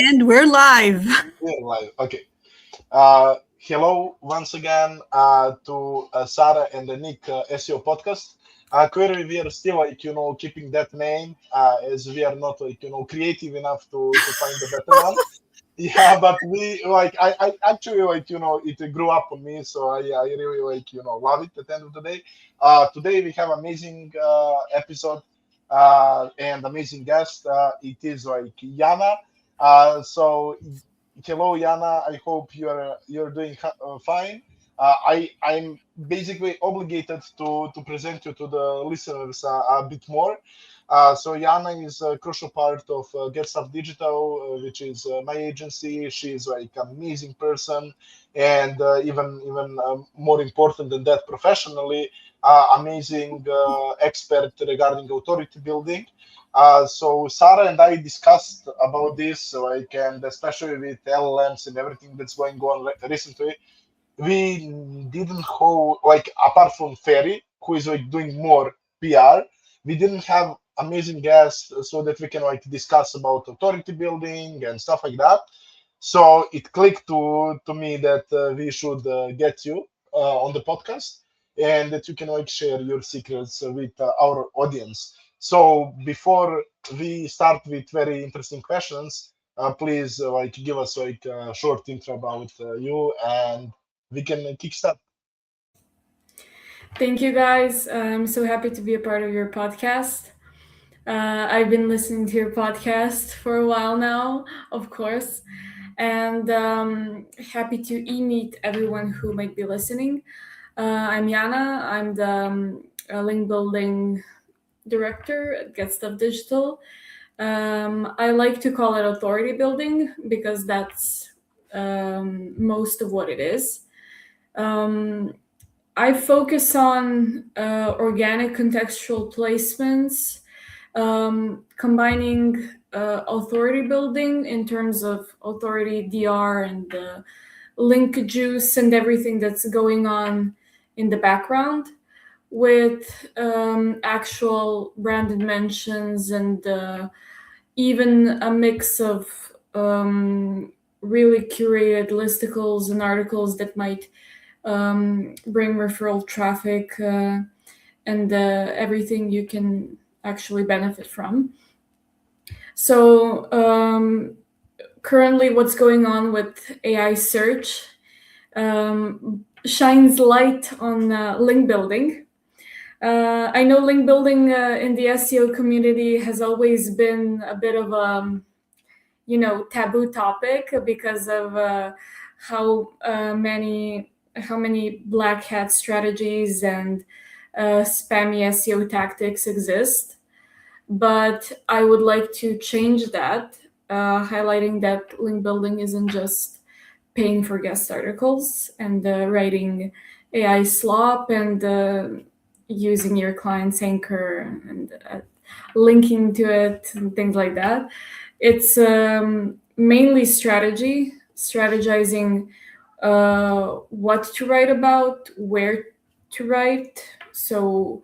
And we're live. We're live. Okay. Hello once again to Sara and the Nick SEO podcast. Query, we are still keeping that name as we are not creative enough to find a better one. Yeah, but we I actually it grew up on me, so I really love it at the end of the day. Today we have amazing episode and amazing guest. It is Jana. So hello, Jana. I hope you're doing fine. I'm basically obligated to present you to the listeners a bit more. So Jana is a crucial part of Get Stuff Digital, which is my agency. She's like an amazing person, and even more important than that, professionally, amazing expert regarding authority building. So Sara and I discussed about this, and especially with LLMs and everything that's going on recently, we didn't hold apart from Ferry, who is doing more PR, we didn't have amazing guests so that we can discuss about authority building and stuff like that. So it clicked to me that we should get you on the podcast and that you can share your secrets with our audience. So before we start with very interesting questions, please give us a short intro about you and we can kickstart. Thank you guys. I'm so happy to be a part of your podcast. I've been listening to your podcast for a while now, of course, and happy to meet everyone who might be listening. I'm Jana. I'm the link building director at Get Stuff Digital. I like to call it authority building because that's most of what it is. I focus on organic contextual placements, combining authority building in terms of authority DR and link juice and everything that's going on in the background with actual branded mentions and even a mix of really curated listicles and articles that might bring referral traffic and everything you can actually benefit from. So currently what's going on with AI search shines light on link building. I know link building in the SEO community has always been a bit of a taboo topic because of how many black hat strategies and spammy SEO tactics exist. But I would like to change that, highlighting that link building isn't just paying for guest articles and writing AI slop and using your client's anchor and linking to it and things like that. It's mainly strategizing what to write about, where to write. So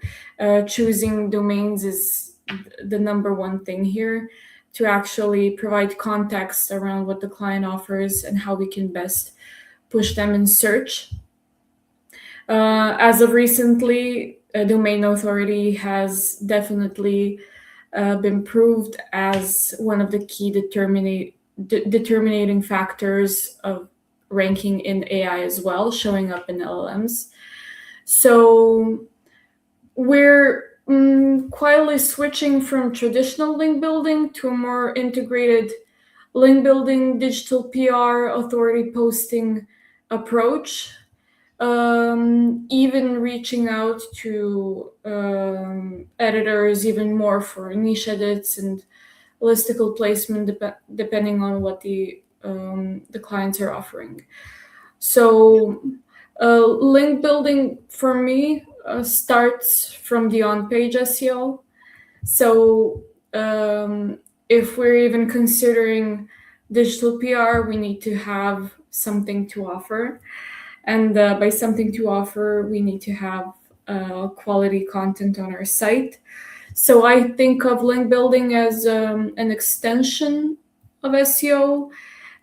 choosing domains is the number one thing here to actually provide context around what the client offers and how we can best push them in search. As of recently, domain authority has definitely been proved as one of the key determining factors of ranking in AI as well, showing up in LLMs. So we're quietly switching from traditional link building to a more integrated link building, digital PR, authority posting approach. Even reaching out to editors even more for niche edits and listicle placement, depending on what the clients are offering. So link building for me starts from the on-page SEO. So if we're even considering digital PR, we need to have something to offer. And by something to offer, we need to have quality content on our site. So I think of link building as an extension of SEO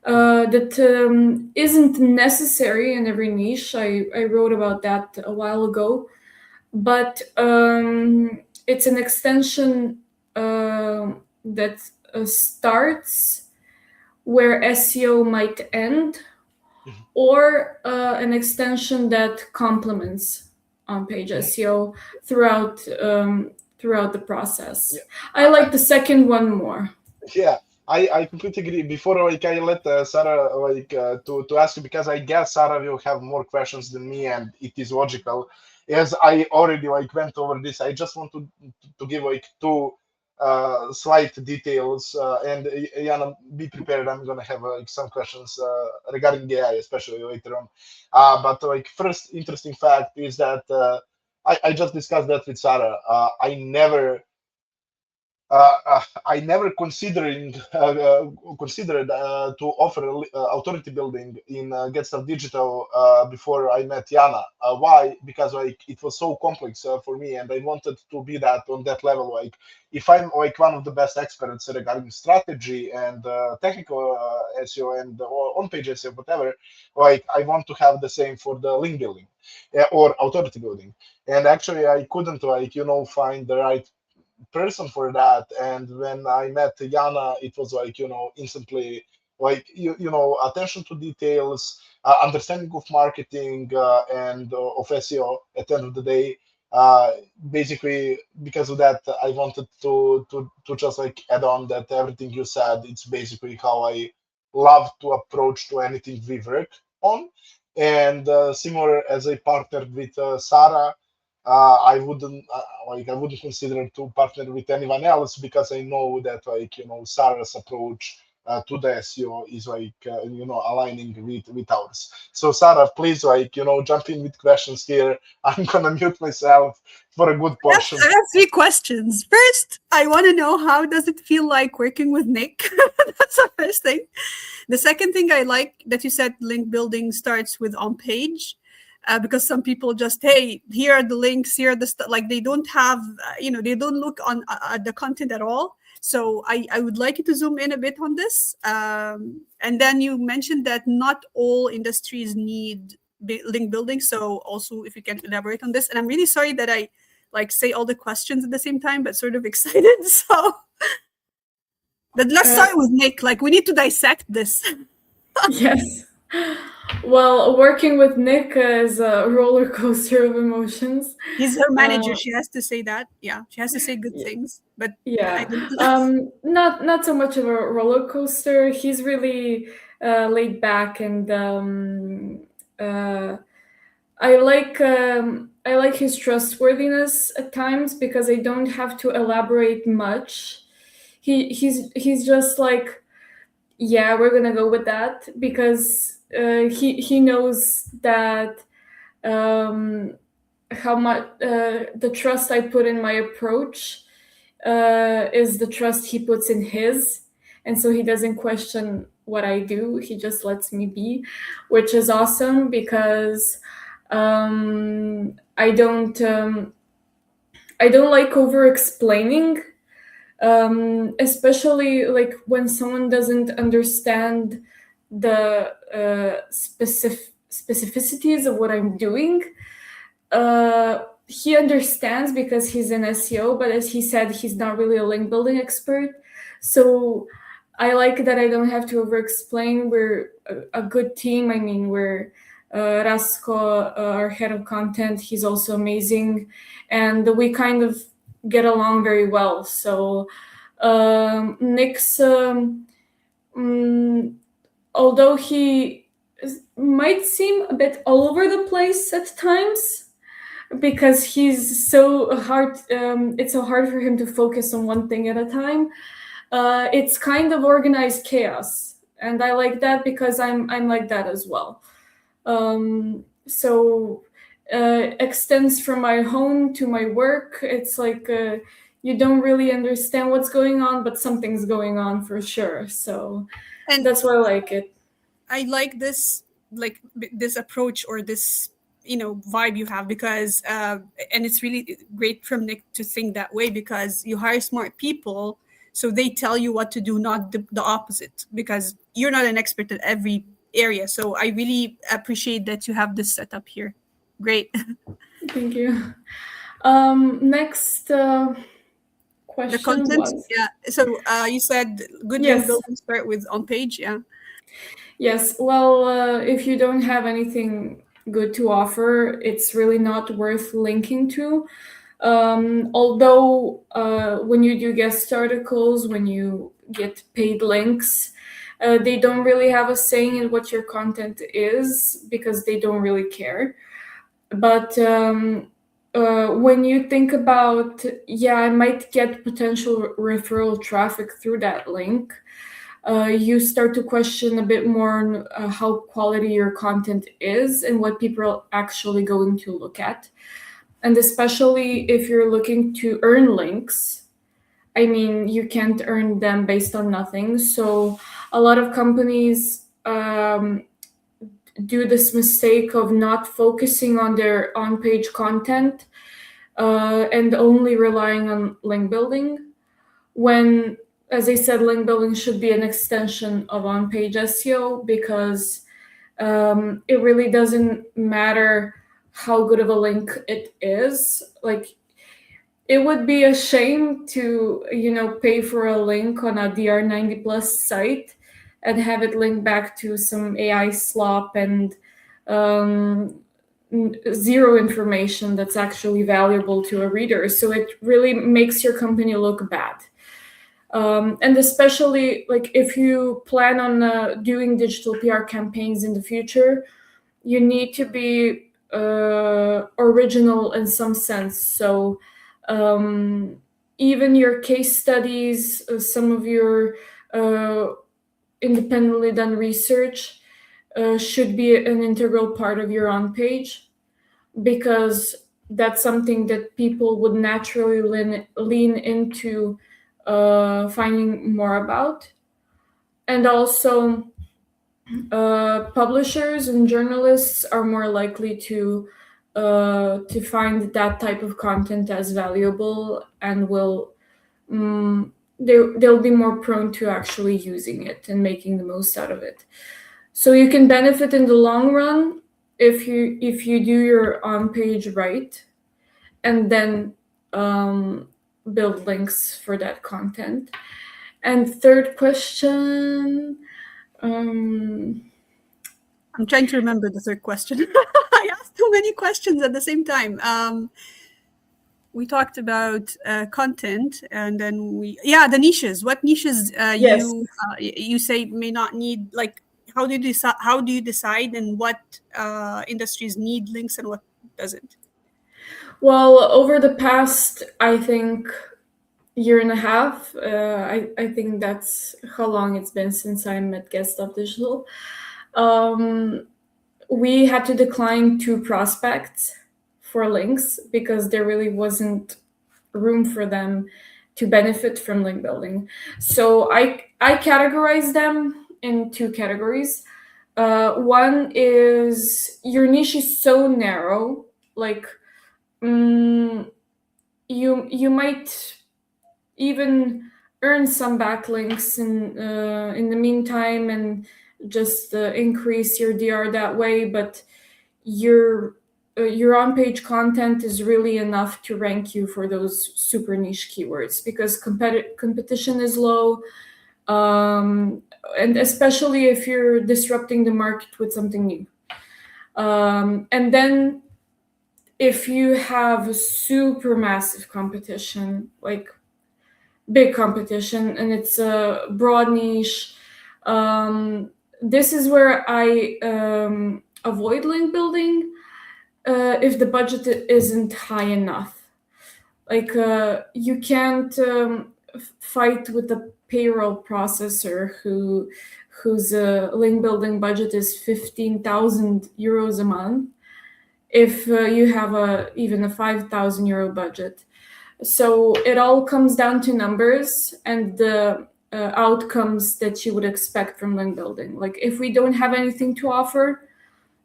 that isn't necessary in every niche. I wrote about that a while ago, but it's an extension that starts where SEO might end, Mhm. or an extension that complements on-page Mhm. SEO throughout the process. Yeah. I like the second one more. Yeah, I completely agree. Before like I let Sarah to ask you, because I guess Sarah will have more questions than me, and it is logical. As I already like went over this, I just want to give like two slight details. And Jana, be prepared. I'm gonna have like some questions regarding AI, especially later on. But like first interesting fact is that I just discussed that with Sarah. I never considered to offer authority building in Get Stuff Digital before I met Jana. Why? Because like it was so complex for me, and I wanted to be that on that level. Like if I'm like one of the best experts regarding strategy and technical SEO and on-page SEO, whatever, like I want to have the same for the link building or authority building. And actually, I couldn't find the right person for that. And when I met Jana, it was like, instantly like, attention to details, understanding of marketing and of SEO at the end of the day. Uh, Basically, because of that, I wanted to just like add on that everything you said, it's basically how I love to approach to anything we work on. And similar as I partnered with Sara, I wouldn't consider to partner with anyone else because I know that Sarah's approach to the SEO is aligning with ours. So Sarah, please jump in with questions here. I'm gonna mute myself for a good portion. I have three questions. First, I want to know, how does it feel like working with Nick? That's the first thing. The second thing, I like that you said link building starts with on page. Because some people just, hey, here are the links, here are the stuff, like they don't have, they don't look on at the content at all. So I would like you to zoom in a bit on this. And then you mentioned that not all industries need link building. So also, if you can elaborate on this. And I'm really sorry that I like say all the questions at the same time, but sort of excited. So, but let's Uh, start with Nick. Like, we need to dissect this. yes. Well, working with Nick is a roller coaster of emotions. He's her manager. Uh, She has to say that. Yeah, she has to say good y- things. But I yeah. don't. Not so much of a roller coaster. He's really laid back, and uh, I like his trustworthiness at times because I don't have to elaborate much. He's just like, yeah, we're gonna go with that because he knows that um, how much the trust I put in my approach is the trust he puts in his, and so he doesn't question what I do. He just lets me be, which is awesome because I don't like over explaining, especially like when someone doesn't understand the specificities of what I'm doing. He understands because he's an SEO, but as he said, he's not really a link building expert. So I like that I don't have to over explain. We're a good team. I mean, we're Rasko, our head of content, he's also amazing. And we kind of get along very well. So Nick's, although he might seem a bit all over the place at times, because he's so hard, it's so hard for him to focus on one thing at a time. It's kind of organized chaos, and I like that because I'm like that as well. So extends from my home to my work. It's like you don't really understand what's going on, but something's going on for sure. So And that's why I like it. I like this, this approach, or this vibe you have, because and it's really great from Nick to think that way, because you hire smart people So they tell you what to do, not the opposite, because you're not an expert at every area. So I really appreciate that you have this setup here. Great. Thank you. Next question The content, was yeah. So you said good link yes. building start with on page, yeah. Yes, well, if you don't have anything good to offer, it's really not worth linking to. Although, when you do guest articles, when you get paid links, they don't really have a saying in what your content is because they don't really care. But when you think about, yeah, I might get potential referral traffic through that link, you start to question a bit more on how quality your content is and what people are actually going to look at. And especially if you're looking to earn links, I mean, you can't earn them based on nothing. So a lot of companies do this mistake of not focusing on their on-page content and only relying on link building when, as I said, link building should be an extension of on-page SEO because it really doesn't matter how good of a link it is. Like, it would be a shame to, pay for a link on a DR90 plus site and have it link back to some AI slop and zero information that's actually valuable to a reader. So it really makes your company look bad. And especially like if you plan on doing digital PR campaigns in the future, you need to be original in some sense. So even your case studies, some of your independently done research should be an integral part of your on page because that's something that people would naturally lean into finding more about. And also, publishers and journalists are more likely to find that type of content as valuable and will they'll be more prone to actually using it and making the most out of it. So you can benefit in the long run if you do your on page right and then build links for that content. And third question, I'm trying to remember the third question. I asked too many questions at the same time. We talked about content, and then the niches. What niches yes. you say may not need, like, how do you decide and what industries need links and what doesn't? Well, over the past, I think, year and a half, I think that's how long it's been since I'm at Guest of Digital. We had to decline 2 prospects for links because there really wasn't room for them to benefit from link building. So I categorize them in 2 categories. One is your niche is so narrow, like you might even earn some backlinks in the meantime and just increase your DR that way, but your on-page content is really enough to rank you for those super niche keywords because competition is low, and especially if you're disrupting the market with something new. And then if you have super massive competition, like big competition, and it's a broad niche, this is where I avoid link building if the budget isn't high enough. Like you can't fight with the payroll processor whose link building budget is 15,000 euros a month if you have even a 5,000 euro budget. So it all comes down to numbers and the outcomes that you would expect from link building. Like if we don't have anything to offer,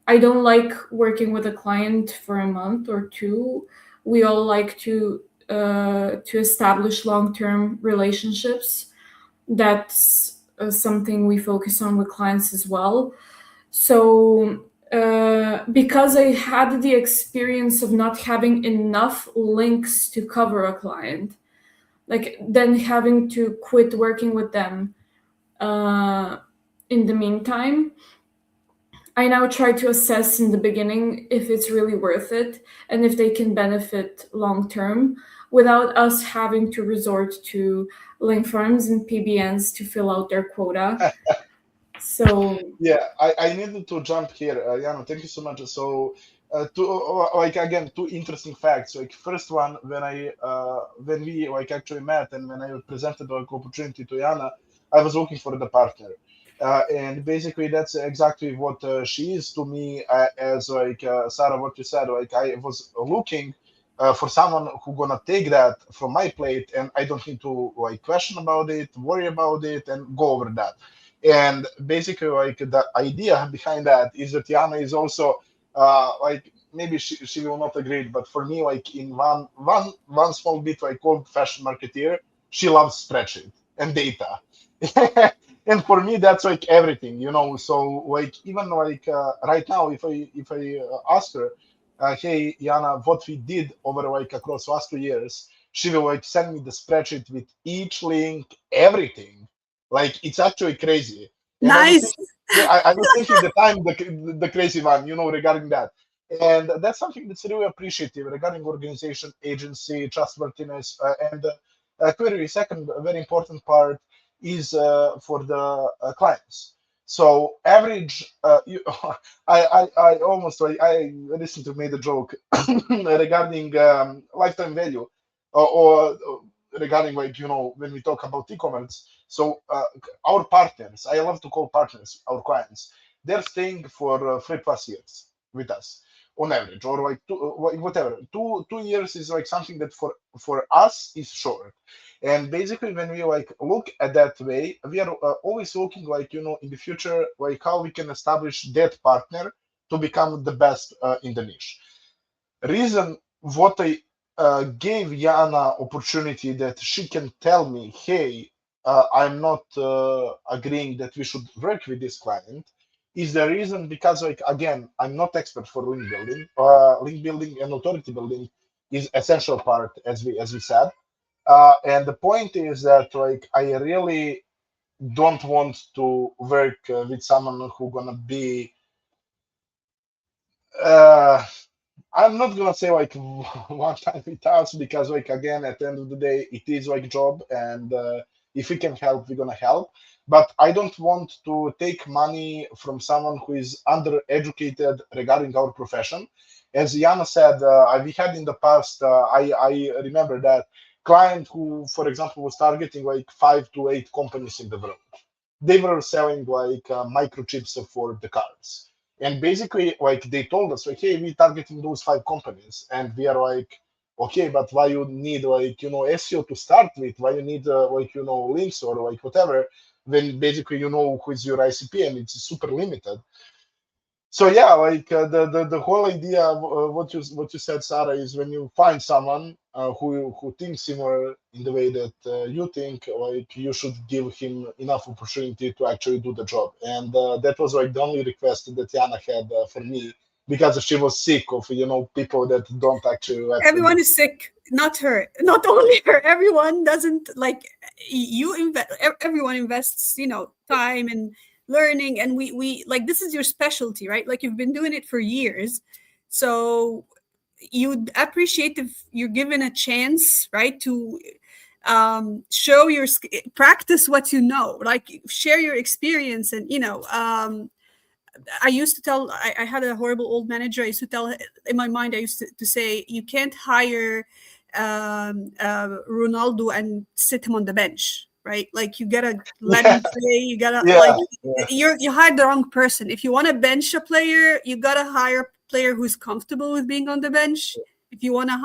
I don't like working with a client for a month or 2. We all like to to establish long-term relationships. That's something we focus on with clients as well. So because I had the experience of not having enough links to cover a client, like then having to quit working with them in the meantime, I now try to assess in the beginning if it's really worth it and if they can benefit long term without us having to resort to link farms and PBNs to fill out their quota. So Yeah, I needed to jump here, Jana. Thank you so much. So, like again, two interesting facts. Like first one, when we like actually met and when I presented like opportunity to Jana, I was looking for the partner, and basically that's exactly what she is to me. As like Sarah, what you said, like I was looking for someone who gonna take that from my plate, and I don't need to like question about it, worry about it, and go over that. And basically, like the idea behind that is that Yana is also like maybe she will not agree, but for me, like in one small bit, like old-fashioned marketeer, she loves spreadsheet and data. And for me, that's like everything, you know. So like even like right now, if I ask her, hey Yana, what we did over like across last 2 years, she will like send me the spreadsheet with each link, everything. Like it's actually crazy. And I was Nice. thinking, yeah, I was thinking the time the crazy one, you know, regarding that. And that's something that's really appreciative regarding organization, agency, trustworthiness, and query. Second, a very important part is for the clients. So average, I almost I recently made a joke regarding lifetime value, or regarding like you know when we talk about e-commerce. So our partners, I love to call partners our clients, they're staying for 3+ years with us on average, or like whatever. 2 years is like something that for us is short. And basically, when we like look at that way, we are always looking like you know in the future, like how we can establish that partner to become the best in the niche. Reason what I gave Yana opportunity that she can tell me, hey, I'm not agreeing that we should work with this client, is the reason because like again, I'm not expert for link building. Link building and authority building is essential part as we said. And the point is that like I really don't want to work with someone who gonna be uh, I'm not gonna say like one time with us because like again at the end of the day it is like job, and if we can help we're gonna help. But I don't want to take money from someone who is undereducated regarding our profession. As Jana said, we had in the past. I remember that client who, for example, was targeting like 5 to 8 companies in the world. They were selling like microchips for the cars, and basically like they told us like, hey, we targeting those 5 companies, and we are like, okay, but why you need like you know SEO to start with, why you need like you know links or like whatever, when basically you know who is your ICP and it's super limited. So yeah, like the whole idea of what you said, Sarah, is when you find someone who thinks similar in the way that you think, like you should give him enough opportunity to actually do the job. And that was like the only request that Jana had for me, because she was sick of you know people that don't actually let her Everyone do. is sick, not her, not only her. Everyone doesn't like you invest. Everyone invests, you know, time and learning, and we like this is your specialty, right? Like you've been doing it for years, so you'd appreciate if you're given a chance, right, to show your practice what you know, like share your experience, and you know, I used to tell, I had a horrible old manager. I used to tell, in my mind, I used to say, you can't hire Ronaldo and sit him on the bench, right? Like you gotta let him Yeah, play. You gotta like yeah, yeah, you hired the wrong person. If you want to bench a player, you gotta hire a player who's comfortable with being on the bench. If you want to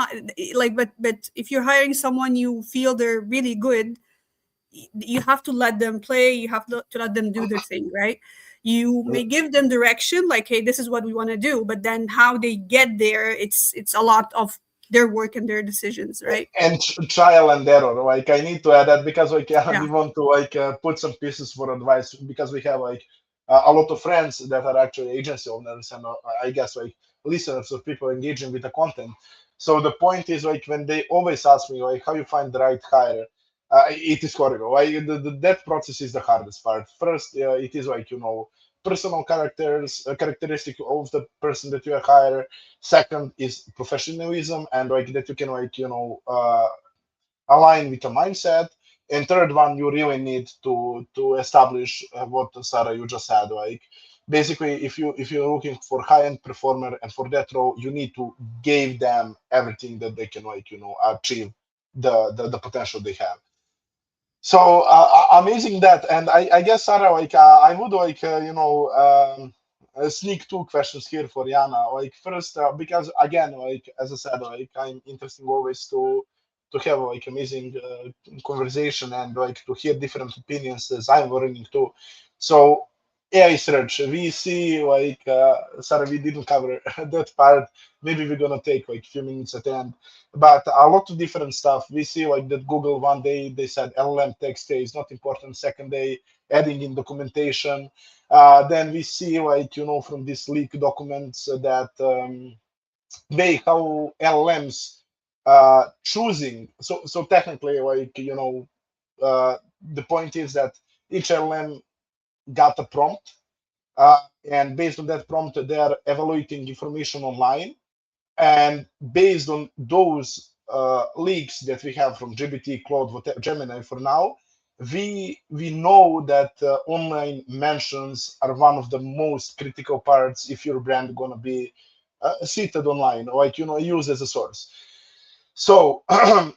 like, but if you're hiring someone you feel they're really good, you have to let them play. You have to let them do their thing, right? You may give them direction, like, hey, this is what we want to do, but then how they get there, it's a lot of their work and their decisions, right? And trial and error. Like I need to add that because like Yeah. we want to like put some pieces for advice because we have like a lot of friends that are actually agency owners and I guess like listeners of people engaging with the content. So the point is like when they always ask me like how you find the right hire, it is horrible. Like that process is the hardest part. First, it is like personal characteristic of the person that you hire. Second is professionalism and like that you can like align with a mindset. And third one, you really need to establish what Sarah you just said. Like basically, if you're looking for high end performer and for that role, you need to give them everything that they can like achieve the potential they have. So amazing that, and I guess Sarah, like I would like sneak two questions here for Jana. Like first, because again, like as I said, like I'm interested always to have like amazing conversation and like to hear different opinions as I'm learning too. So AI search, we see like Sarah, we didn't cover that part. Maybe we're gonna take like a few minutes at the end, but a lot of different stuff. We see like that Google one day they said LLM text is not important. Second day adding in documentation. Then we see like from these leak documents that way how LLMs choosing. So technically like the point is that each LLM got a prompt, and based on that prompt they are evaluating information online, and based on those leaks that we have from GBT, Claude, Gemini for now, we know that online mentions are one of the most critical parts if your brand gonna be seated online, like used as a source. So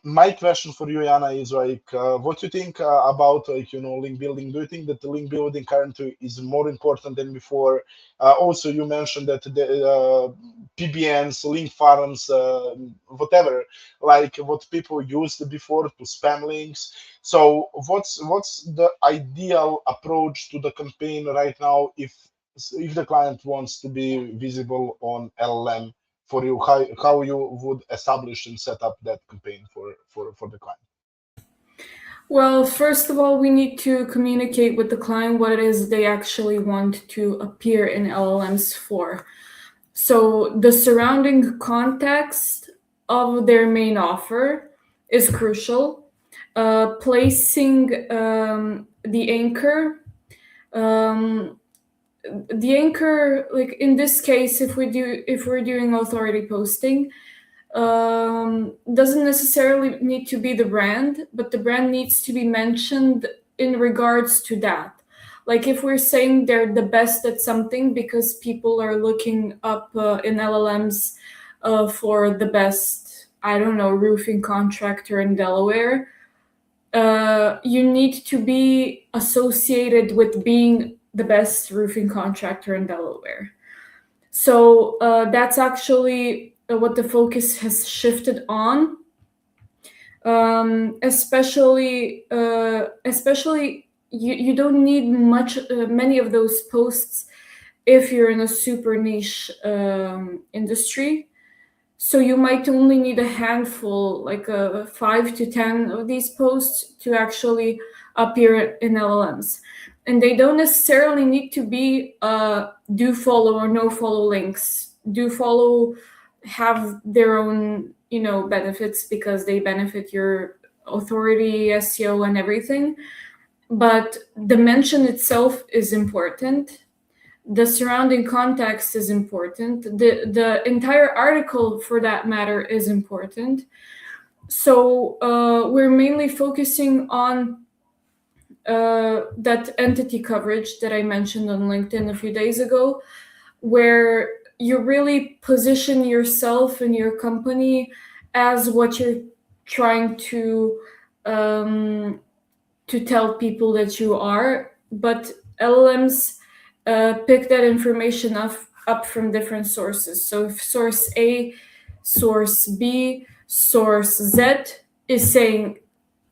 my question for you, Jana, is like, what do you think about like link building? Do you think that the link building currently is more important than before? Also, you mentioned that the PBNs, link farms, whatever, like what people used before to spam links. So what's the ideal approach to the campaign right now if the client wants to be visible on LLM? For you, how you would establish and set up that campaign for the client? Well, first of all, we need to communicate with the client what it is they actually want to appear in LLMs for. So the surrounding context of their main offer is crucial. Placing the anchor. The anchor, like in this case, if we're doing authority posting, doesn't necessarily need to be the brand, but the brand needs to be mentioned in regards to that. Like if we're saying they're the best at something because people are looking up in LLMs for the best, I don't know, roofing contractor in Delaware, you need to be associated with being the best roofing contractor in Delaware. So that's actually what the focus has shifted on. Especially you don't need many of those posts if you're in a super niche industry. So you might only need a handful, like 5 to 10 of these posts to actually appear in LLMs. And they don't necessarily need to be do follow or no follow links. Do follow have their own, benefits because they benefit your authority, SEO, and everything. But the mention itself is important. The surrounding context is important. The entire article, for that matter, is important. So we're mainly focusing on that entity coverage that I mentioned on LinkedIn a few days ago, where you really position yourself and your company as what you're trying to tell people that you are. But LLMs pick that information up from different sources. So if source A, source B, source Z is saying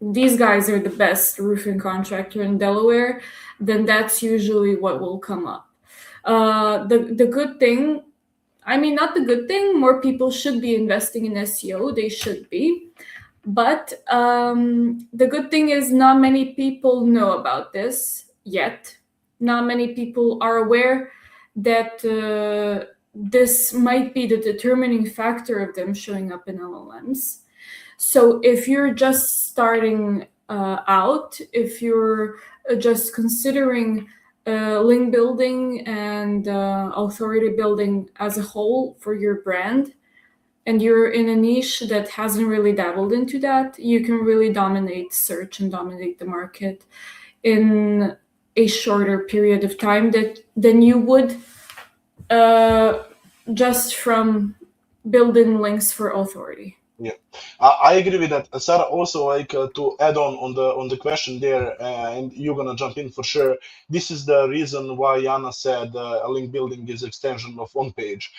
these guys are the best roofing contractor in Delaware, then that's usually what will come up. The good thing, I mean, not the good thing. More people should be investing in SEO. They should be. But the good thing is not many people know about this yet. Not many people are aware that this might be the determining factor of them showing up in LLMs. So if you're just starting out, if you're just considering link building and authority building as a whole for your brand, and you're in a niche that hasn't really dabbled into that, you can really dominate search and dominate the market in a shorter period of time than you would just from building links for authority. Yeah, I agree with that. Sarah, also to add on the question there, and you're gonna jump in for sure. This is the reason why Jana said link building is extension of on page,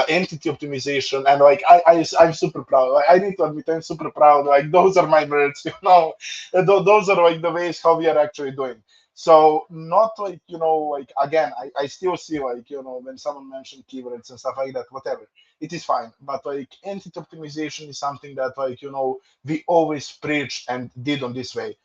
entity optimization, and I'm super proud. I need to admit I'm super proud. Like those are my words, you know. Those are like the ways how we are actually doing. So not like like again, I still see like when someone mentioned keywords and stuff like that, whatever it is fine. But like entity optimization is something that we always preach and did on this way.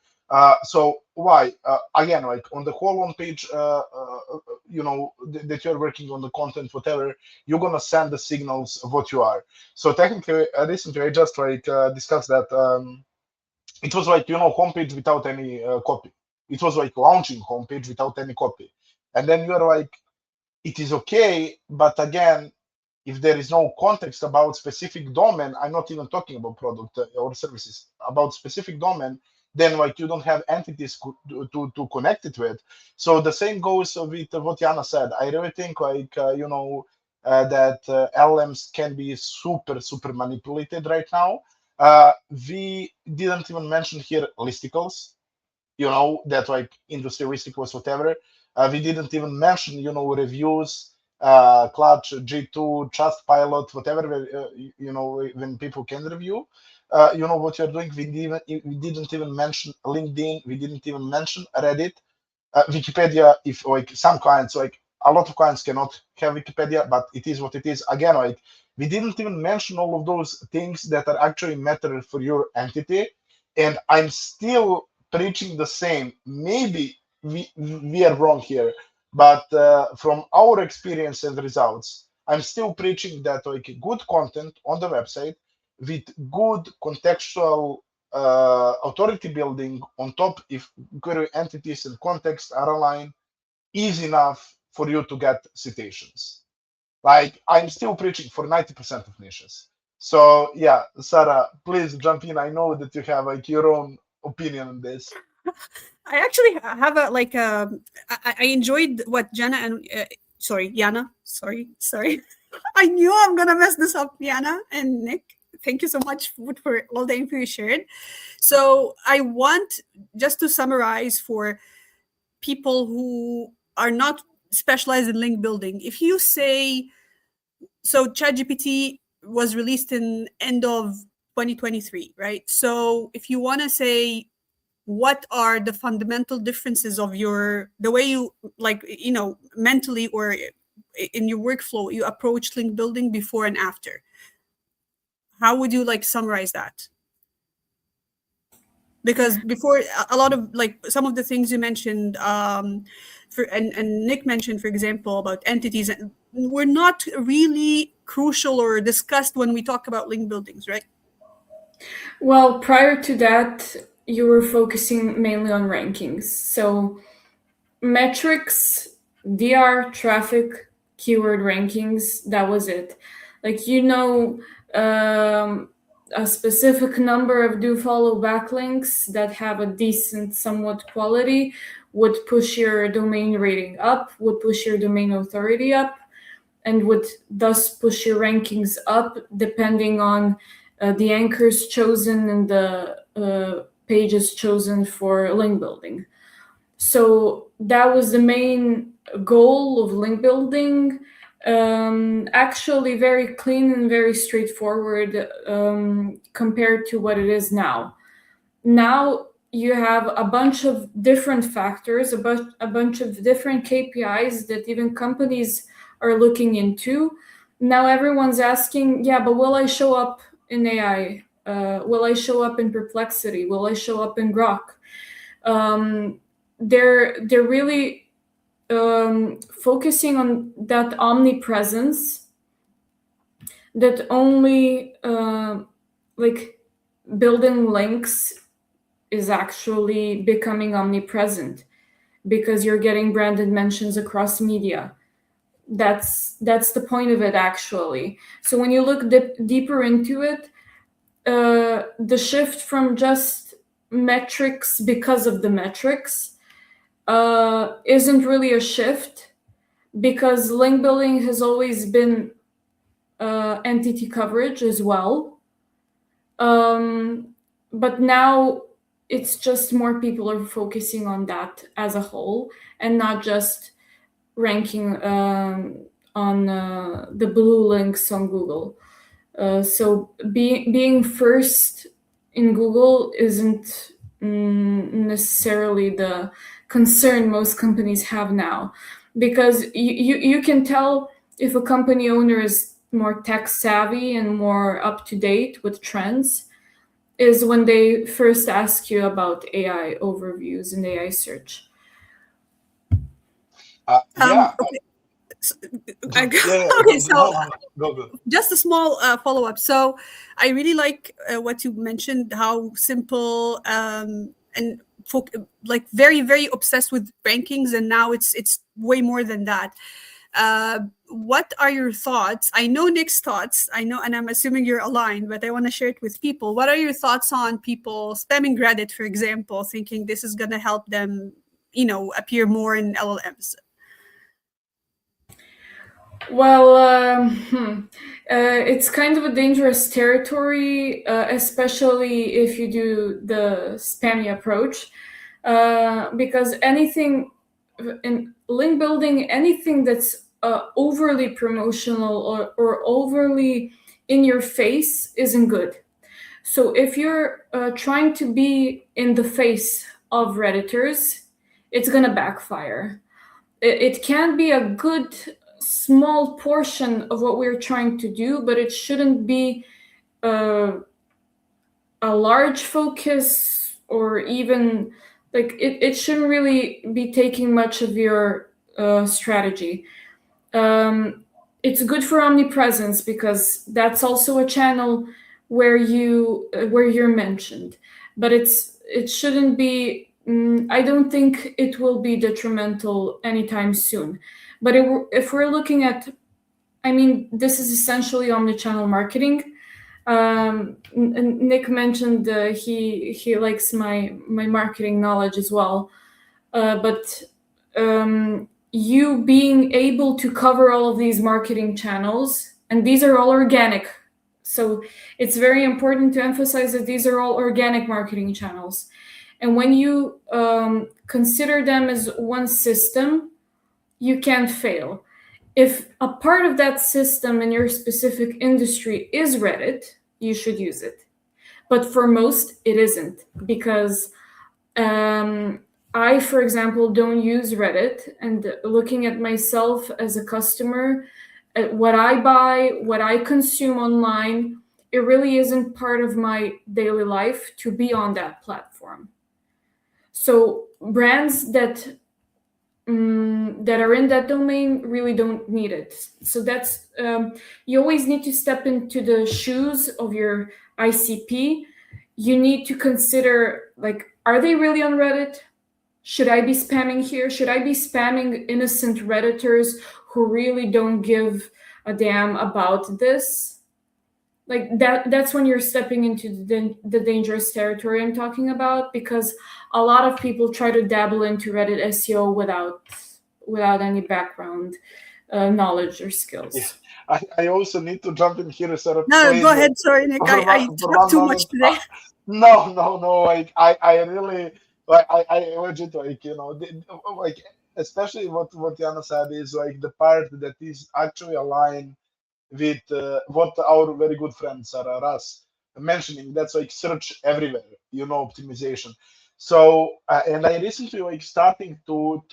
So why again like on the whole on page that you're working on the content whatever you're gonna send the signals of what you are. So technically recently I just discussed that it was like homepage without any copy. It was like launching homepage without any copy, and then you're like it is okay, but again if there is no context about specific domain, I'm not even talking about product or services, about specific domain, then like you don't have entities to connect it with. So the same goes with what Jana said. I really think that LLMs can be super manipulated right now. We didn't even mention here listicles, that like industry listicles, whatever. We didn't even mention, reviews, Clutch, G2, Trustpilot, whatever, when people can review. What you're doing. We didn't even mention LinkedIn. We didn't even mention Reddit, Wikipedia. If like some clients, like a lot of clients cannot have Wikipedia, but it is what it is. Again, like we didn't even mention all of those things that are actually matter for your entity, and I'm still preaching the same. Maybe we are wrong here, but from our experience and results, I'm still preaching that like good content on the website with good contextual authority building on top, if query entities and context are aligned, is enough for you to get citations. Like I'm still preaching for 90% of niches. So yeah, Sarah, please jump in. I know that you have like your own opinion on this. I actually have a like I enjoyed what Jana and sorry, Jana. Sorry. I knew I'm gonna mess this up, Jana and Nick. Thank you so much for all the info you shared. So I want just to summarize for people who are not specialized in link building. If you say so, ChatGPT was released in end of 2023, right? So if you want to say what are the fundamental differences of the way you like mentally or in your workflow you approach link building before and after, how would you like summarize that? Because before a lot of like some of the things you mentioned and Nick mentioned, for example, about entities were not really crucial or discussed when we talk about link buildings, right? Well, prior to that, you were focusing mainly on rankings. So metrics, DR, traffic, keyword rankings, that was it. Like, a specific number of do follow backlinks that have a decent, somewhat quality would push your domain rating up, would push your domain authority up, and would thus push your rankings up depending on the anchors chosen and the pages chosen for link building. So that was the main goal of link building. Actually very clean and very straightforward compared to what it is now. Now you have a bunch of different factors, a bunch of different KPIs that even companies are looking into. now everyone's asking, yeah, but will I show up in AI? Will I show up in Perplexity? Will I show up in Grok? They're really focusing on that omnipresence, that only like building links is actually becoming omnipresent because you're getting branded mentions across media. That's the point of it, actually. So when you look deeper into it, the shift from just metrics because of the metrics isn't really a shift, because link building has always been entity coverage as well. But now it's just more people are focusing on that as a whole, and not just ranking on the blue links on Google. So being first in Google isn't necessarily the concern most companies have now, because you can tell if a company owner is more tech savvy and more up to date with trends is when they first ask you about AI overviews and AI search. Yeah. Okay. I, Yeah. okay, so Go. just a small follow-up. So I really like what you mentioned, how simple and like very, very obsessed with rankings, and now it's way more than that. What are your thoughts? I know Nick's thoughts. I know, and I'm assuming you're aligned, but I want to share it with people. What are your thoughts on people spamming Reddit, for example, thinking this is going to help them, appear more in LLMs? Well, it's kind of a dangerous territory, especially if you do the spammy approach, because anything in link building, anything that's overly promotional or overly in your face isn't good. So if you're trying to be in the face of Redditors, it's going to backfire. It can be a good small portion of what we're trying to do, but it shouldn't be a large focus, or even like it shouldn't really be taking much of your strategy. It's good for omnipresence because that's also a channel where you're mentioned, but it shouldn't be. I don't think it will be detrimental anytime soon. But if we're looking at, I mean, this is essentially omnichannel marketing. Nick mentioned he likes my marketing knowledge as well, but you being able to cover all of these marketing channels, and these are all organic. So it's very important to emphasize that these are all organic marketing channels. And when you consider them as one system, you can't fail. If a part of that system in your specific industry is Reddit, you should use it. But for most, it isn't, because I, for example, don't use Reddit, and looking at myself as a customer, at what I buy, what I consume online, it really isn't part of my daily life to be on that platform. So brands that are in that domain really don't need it. So that's you always need to step into the shoes of your ICP. You need to consider, like, are they really on Reddit? Should I be spamming here? Should I be spamming innocent Redditors who really don't give a damn about this? Like that's when you're stepping into the dangerous territory I'm talking about, because a lot of people try to dabble into Reddit SEO without any background knowledge or skills. Yeah. I also need to jump in here, Sarah. No, Please, go ahead. Sorry, Nick. I for talked one too moment. much today. No. I really, I legit, like, especially what Jana said is like the part that is actually aligned with what our very good friend Sara Ras mentioning. That's like search everywhere, optimization. So and I recently like starting to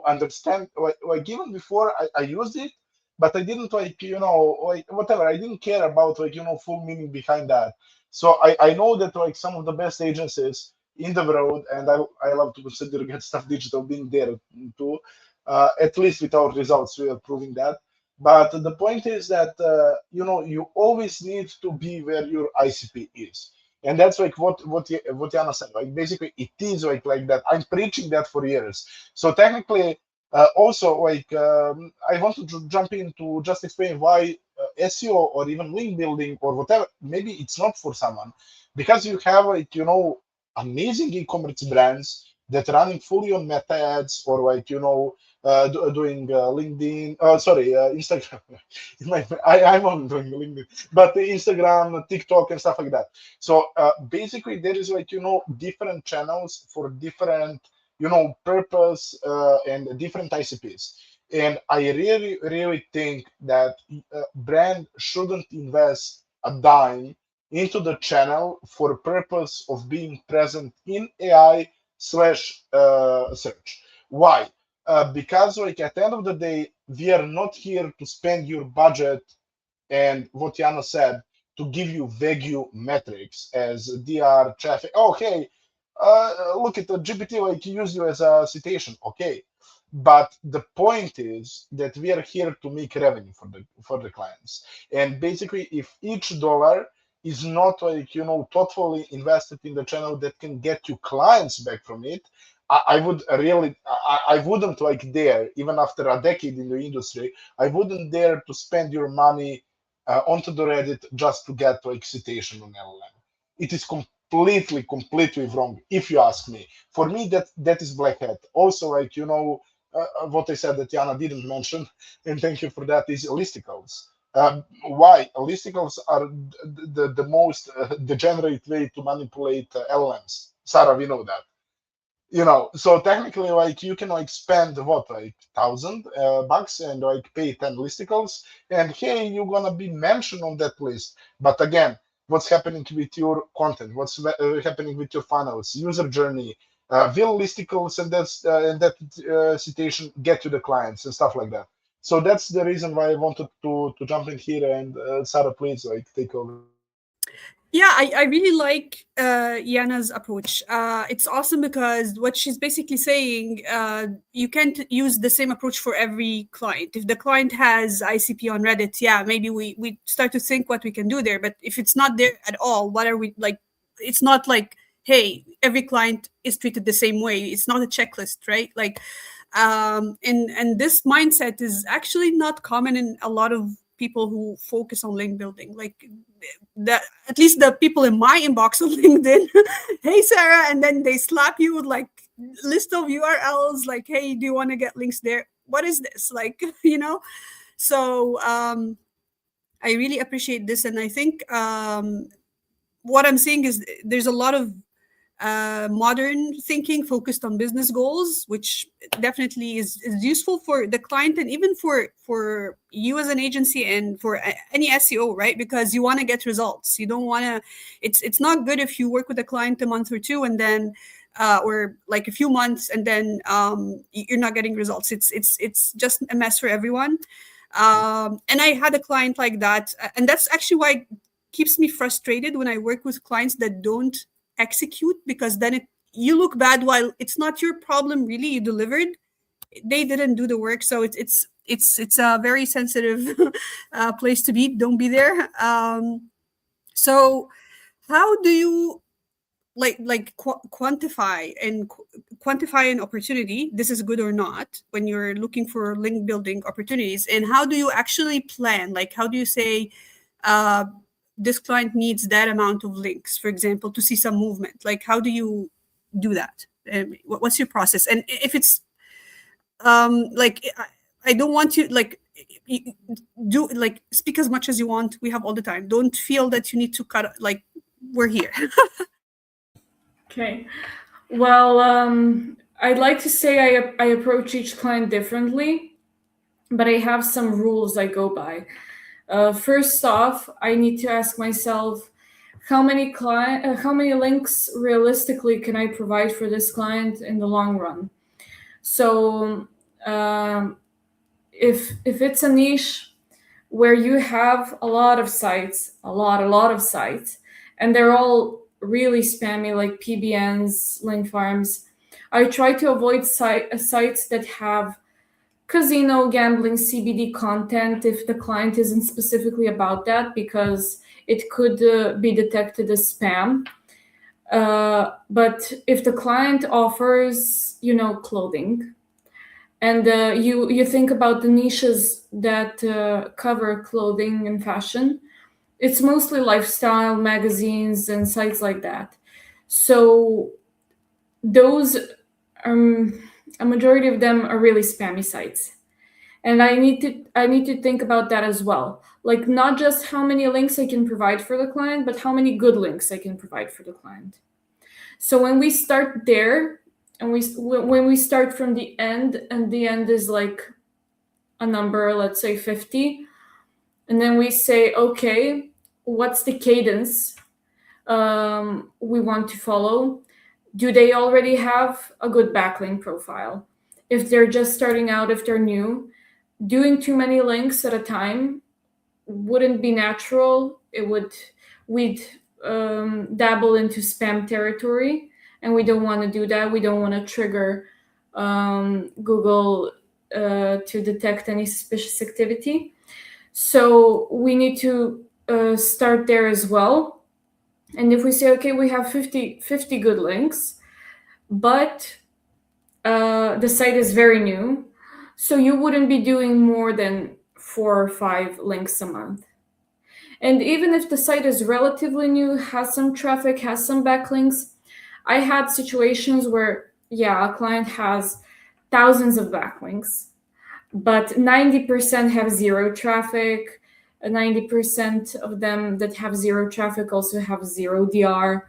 understand, like even before I used it, but I didn't whatever. I didn't care about full meaning behind that. So I know that some of the best agencies in the world, and I love to consider Get Stuff Digital being there too. At least with our results, we are proving that. But the point is that you always need to be where your ICP is, and that's what Jana said. Like basically, it is like that. I'm preaching that for years. So technically, also I want to jump in to just explain why SEO or even link building or whatever. Maybe it's not for someone because you have amazing e-commerce brands that running fully on meta ads or doing LinkedIn. Sorry, Instagram. I'm on doing LinkedIn, but the Instagram, TikTok, and stuff like that. So basically, there is different channels for different purpose and different ICPs. And I really, really think that brand shouldn't invest a dime into the channel for purpose of being present in AI slash search. Why? Because at the end of the day, we are not here to spend your budget and what Jana said to give you vague metrics as DR traffic. Oh, hey, look at the GPT, use you as a citation. Okay, but the point is that we are here to make revenue for the clients, and basically, if each dollar is not thoughtfully invested in the channel that can get you clients back from it, I would really, I wouldn't dare, even after a decade in the industry, I wouldn't dare to spend your money onto the Reddit just to get citation on LLM. It is completely wrong, if you ask me. For me, that is black hat. Also, what I said that Jana didn't mention, and thank you for that, is listicles. Why? Listicles are the most degenerate way to manipulate LLMs. Sarah, we know that. So technically you can spend what $1,000 and pay 10 listicles, and hey, you're gonna be mentioned on that list. But again, what's happening with your content, what's happening with your funnels, user journey, will listicles and that citation get to the clients and stuff like that. So that's the reason why I wanted to jump in here, and Sarah, please take over. Yeah, I really like Yana's approach. It's awesome because what she's basically saying, you can't use the same approach for every client. If the client has ICP on Reddit, yeah, maybe we start to think what we can do there. But if it's not there at all, what are we like? It's not like, hey, every client is treated the same way. It's not a checklist, right? And this mindset is actually not common in a lot of people who focus on link building. Like that, at least the people in my inbox on LinkedIn, hey Sarah, and then they slap you with list of URLs, like, hey, do you want to get links there? What is this? So I really appreciate this, and I think what I'm seeing is there's a lot of modern thinking focused on business goals, which definitely is useful for the client and even for you as an agency and for any SEO, right? Because you want to get results. You don't want to. It's not good if you work with a client a month or two and then or like a few months and then you're not getting results. It's just a mess for everyone. And I had a client like that, and that's actually why it keeps me frustrated when I work with clients that don't execute, because then you look bad while it's not your problem really. You delivered, they didn't do the work. So it's a very sensitive place to be. Don't be there. So how do you quantify quantify an opportunity, this is good or not, when you're looking for link building opportunities? And how do you actually plan, like how do you say this client needs that amount of links, for example, to see some movement? Like, how do you do that? And what's your process? And if it's I don't want you do speak as much as you want. We have all the time. Don't feel that you need to cut. Like, we're here. Okay. Well, I'd like to say I approach each client differently, but I have some rules I go by. First off, I need to ask myself, how many links realistically can I provide for this client in the long run? So if it's a niche, where you have a lot of sites, a lot of sites, and they're all really spammy, like PBNs, link farms. I try to avoid sites that have casino, gambling, CBD content if the client isn't specifically about that, because it could be detected as spam. But if the client offers, clothing, and you think about the niches that cover clothing and fashion, it's mostly lifestyle magazines and sites like that. So those, a majority of them are really spammy sites. And I need to think about that as well. Like, not just how many links I can provide for the client, but how many good links I can provide for the client. So when we start there, and when we start from the end, and the end is like a number, let's say 50, and then we say, okay, what's the cadence we want to follow? Do they already have a good backlink profile? If they're just starting out, if they're new, doing too many links at a time wouldn't be natural. We'd dabble into spam territory, and we don't want to do that. We don't want to trigger Google to detect any suspicious activity. So we need to start there as well. And if we say, okay, we have 50 good links, but the site is very new, so you wouldn't be doing more than 4 or 5 links a month. And even if the site is relatively new, has some traffic, has some backlinks, I had situations where, a client has thousands of backlinks, but 90% have zero traffic. 90% of them that have zero traffic also have zero DR.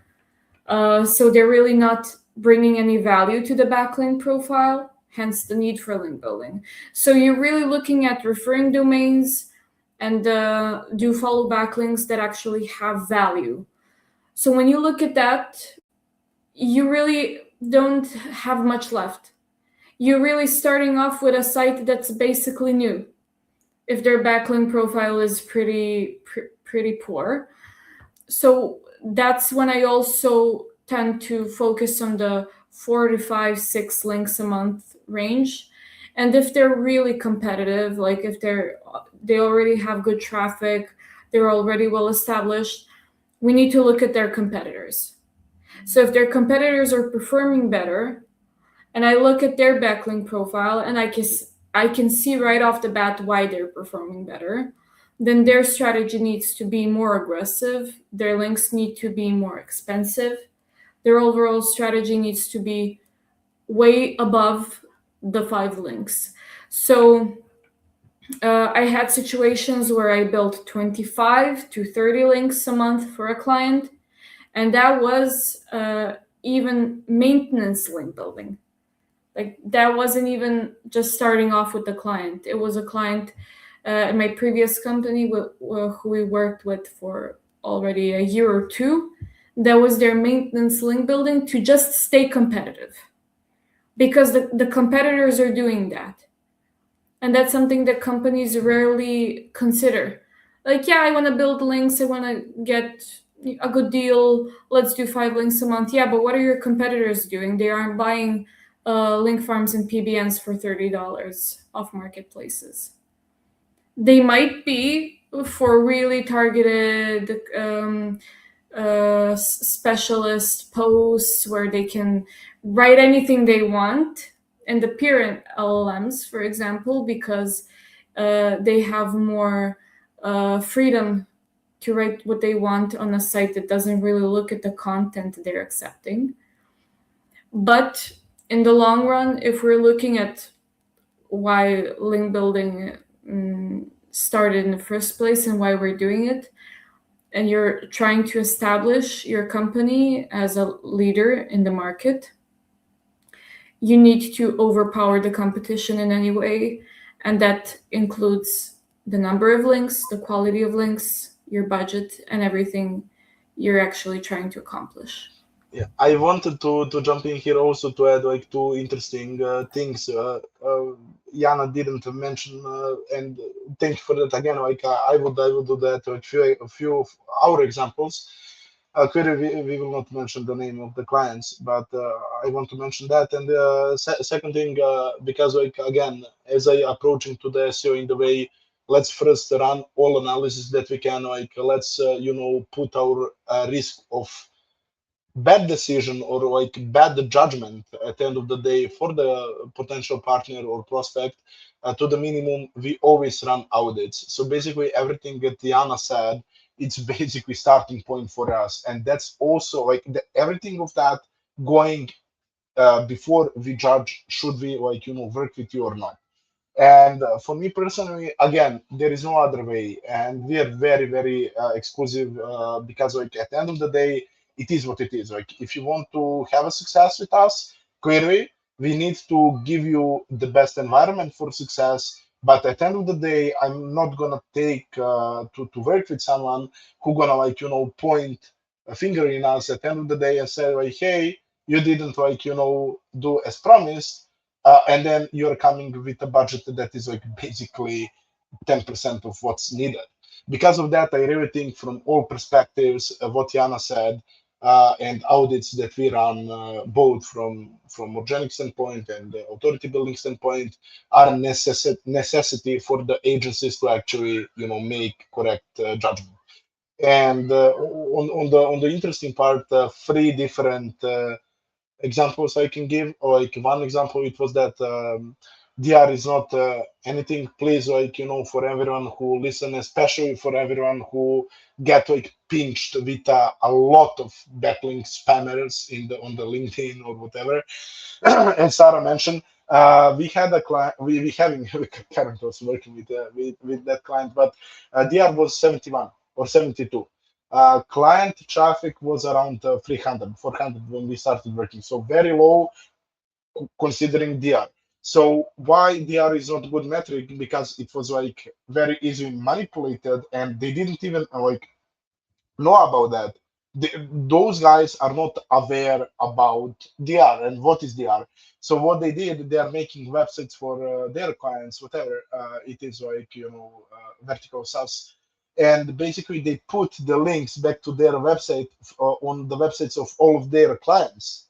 So they're really not bringing any value to the backlink profile, hence the need for link building. So you're really looking at referring domains and do follow backlinks that actually have value. So when you look at that, you really don't have much left. You're really starting off with a site that's basically new, if their backlink profile is pretty poor. So that's when I also tend to focus on the 4 to 5, 6 links a month range. And if they're really competitive, like if they already have good traffic, they're already well established, we need to look at their competitors. So if their competitors are performing better, and I look at their backlink profile, and I can see right off the bat why they're performing better, then their strategy needs to be more aggressive. Their links need to be more expensive. Their overall strategy needs to be way above the 5 links. So I had situations where I built 25 to 30 links a month for a client, and that was even maintenance link building. Like, that wasn't even just starting off with the client. It was a client in my previous company who we worked with for already a year or two. That was their maintenance link building to just stay competitive, because the competitors are doing that. And that's something that companies rarely consider. Like, I want to build links, I want to get a good deal, let's do 5 links a month. Yeah, but what are your competitors doing? They aren't buying link farms and PBNs for $30 off marketplaces. They might be for really targeted specialist posts where they can write anything they want, and the parent LLMs, for example, because they have more freedom to write what they want on a site that doesn't really look at the content they're accepting. But in the long run, if we're looking at why link building started in the first place and why we're doing it, and you're trying to establish your company as a leader in the market, you need to overpower the competition in any way. And that includes the number of links, the quality of links, your budget, and everything you're actually trying to accomplish. Yeah, I wanted to jump in here also to add like 2 interesting things. Jana didn't mention, and thank you for that again. Like I would do that with a few of our examples. Query, we will not mention the name of the clients, but I want to mention that. And second thing, because like again, as I approaching to the SEO in the way, let's first run all analysis that we can. Like let's put our risk of bad decision or like bad judgment at the end of the day for the potential partner or prospect to the minimum. We always run audits. So basically everything that Diana said, it's basically starting point for us, and that's also like everything of that going before we judge should we work with you or not. And for me personally, again, there is no other way, and we are very, very exclusive because, like, at the end of the day, it is what it is. Like, if you want to have a success with us, clearly, we need to give you the best environment for success. But at the end of the day, I'm not gonna take to work with someone who gonna point a finger in us at the end of the day and say like, hey, you didn't do as promised, and then you're coming with a budget that is like basically 10% of what's needed. Because of that, I really think from all perspectives, what Jana said, and audits that we run, both from organic standpoint and authority building standpoint, are necessity for the agencies to actually make correct judgment. And on the interesting part, three different examples I can give. Like one example, it was that DR is not anything. Please, for everyone who listen, especially for everyone who get pinched with a lot of backlink spammers on the LinkedIn or whatever. As Sara mentioned, we had a client. We having current was working with that client, but DR was 71 or 72. Client traffic was around 300, 400 when we started working. So very low considering DR. So why DR is not good metric? Because it was like very easily manipulated, and they didn't even know about that. Those guys are not aware about DR and what is DR. So what they did, they are making websites for their clients, whatever it is, vertical SaaS, and basically they put the links back to their website on the websites of all of their clients,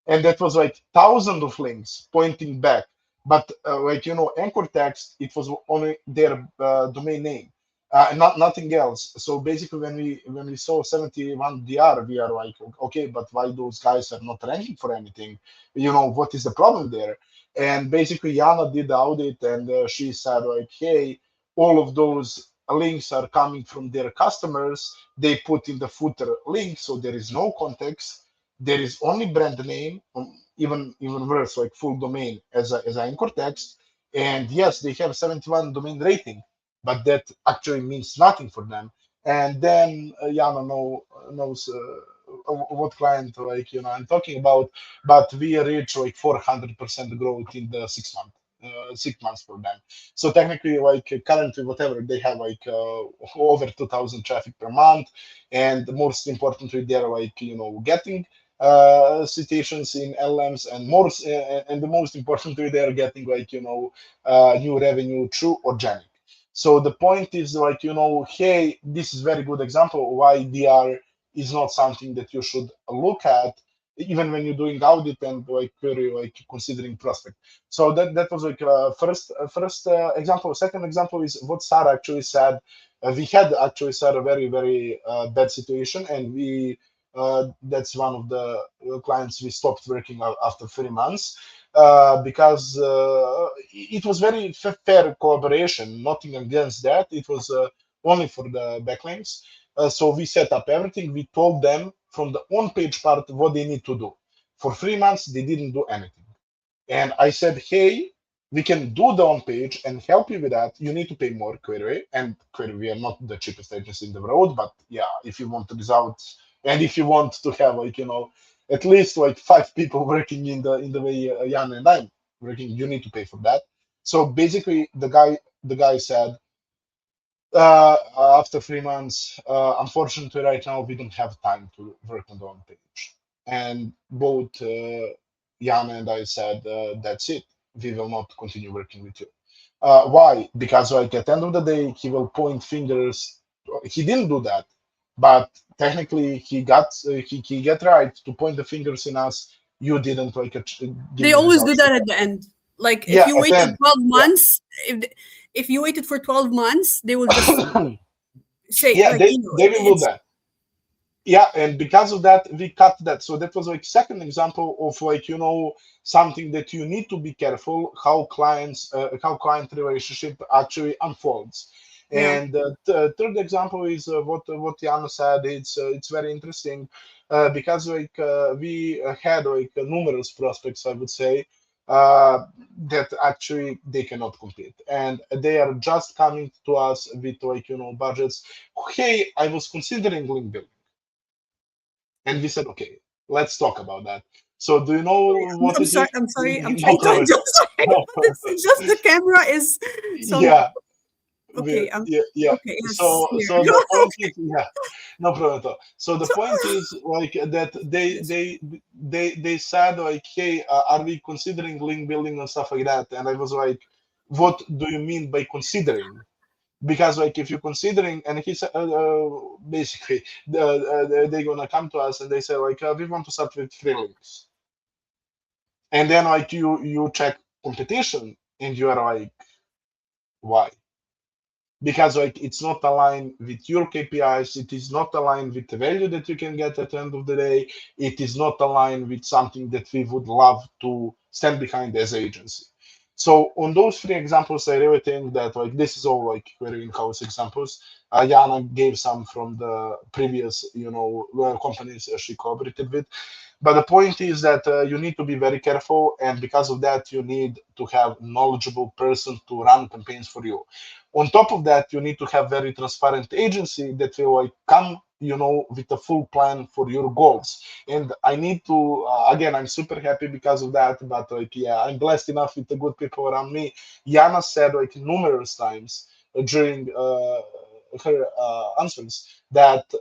and that was like thousands of links pointing back. But anchor text, it was only their domain name, not nothing else. So basically, when we saw 71 DR, we are like, okay, but why those guys are not ranking for anything? What is the problem there? And basically, Jana did the audit, and she said like, hey, all of those links are coming from their customers. They put in the footer link, so there is no context, there is only brand name, even worse, like full domain as an anchor text. And yes, they have 71 domain rating, but that actually means nothing for them. And then Jana knows what client I'm talking about, but we reach like 400% growth in the 6 months. 6 months for them. So technically, currently, whatever they have, over 2,000 traffic per month, and most importantly, they're getting citations in LMs, and and the most importantly, they are getting new revenue through organic. So the point is hey, this is very good example why DR is not something that you should look at even when you're doing audit and query considering prospect. So that was first example. Second example is what Sara actually said. We had actually, Sara, a very, very bad situation, and that's one of the clients we stopped working after 3 months because it was very fair collaboration. Nothing against that. It was only for the backlinks. So we set up everything. We told them from the on-page part what they need to do. For 3 months, they didn't do anything. And I said, hey, we can do the on page and help you with that. You need to pay more, Query. And Query, we are not the cheapest agency in the world, but yeah, if you want the results and if you want to have at least 5 people working in the way Jan and I'm working, you need to pay for that. So basically, the guy said, after 3 months, unfortunately, right now we don't have time to work on the on page. And both Jan and I said, that's it. we will not continue working with you. Why? Because like at the end of the day, he will point fingers. He didn't do that, but technically he get right to point the fingers in us. You didn't like give They me always do results. that at the end. Like if Yeah, you at the waited end. 12 Yeah. months, if you waited for 12 months, they will just say Yeah, like, they will do it's that. Yeah, and because of that we cut that. So that was like second example of like something that you need to be careful how client relationship actually unfolds. yeah. And third example is what Jana said. It's very interesting because like we had like numerous prospects, I would say, that actually they cannot compete, and they are just coming to us with like budgets. Hey, I was considering link building, and we said, okay, let's talk about that. So, do you know what I'm it sorry. is? I'm sorry. I'm No trying to problem. adjust. No This problem. is just the camera is some Yeah, okay. yeah, yeah. Okay. Yes. So, Here. so the point is, yeah, no problem at all. So the point is like that Yes. they said like, hey, are we considering link building and stuff like that? And I was like, what do you mean by considering? Because like if you're considering, and he said basically they're gonna come to us and they say like we want to start with free links, and then like you check competition and you are like, why? Because like it's not aligned with your KPIs, it is not aligned with the value that you can get at the end of the day, it is not aligned with something that we would love to stand behind as an agency. So on those three examples, I really think that like this is all like very in-house examples. Jana gave some from the previous, companies she collaborated with. But the point is that you need to be very careful, and because of that, you need to have knowledgeable person to run campaigns for you. On top of that, you need to have very transparent agency that will like come, with a full plan for your goals. And I need to again, I'm super happy because of that. But like, yeah, I'm blessed enough with the good people around me. Jana said like numerous times during her answers that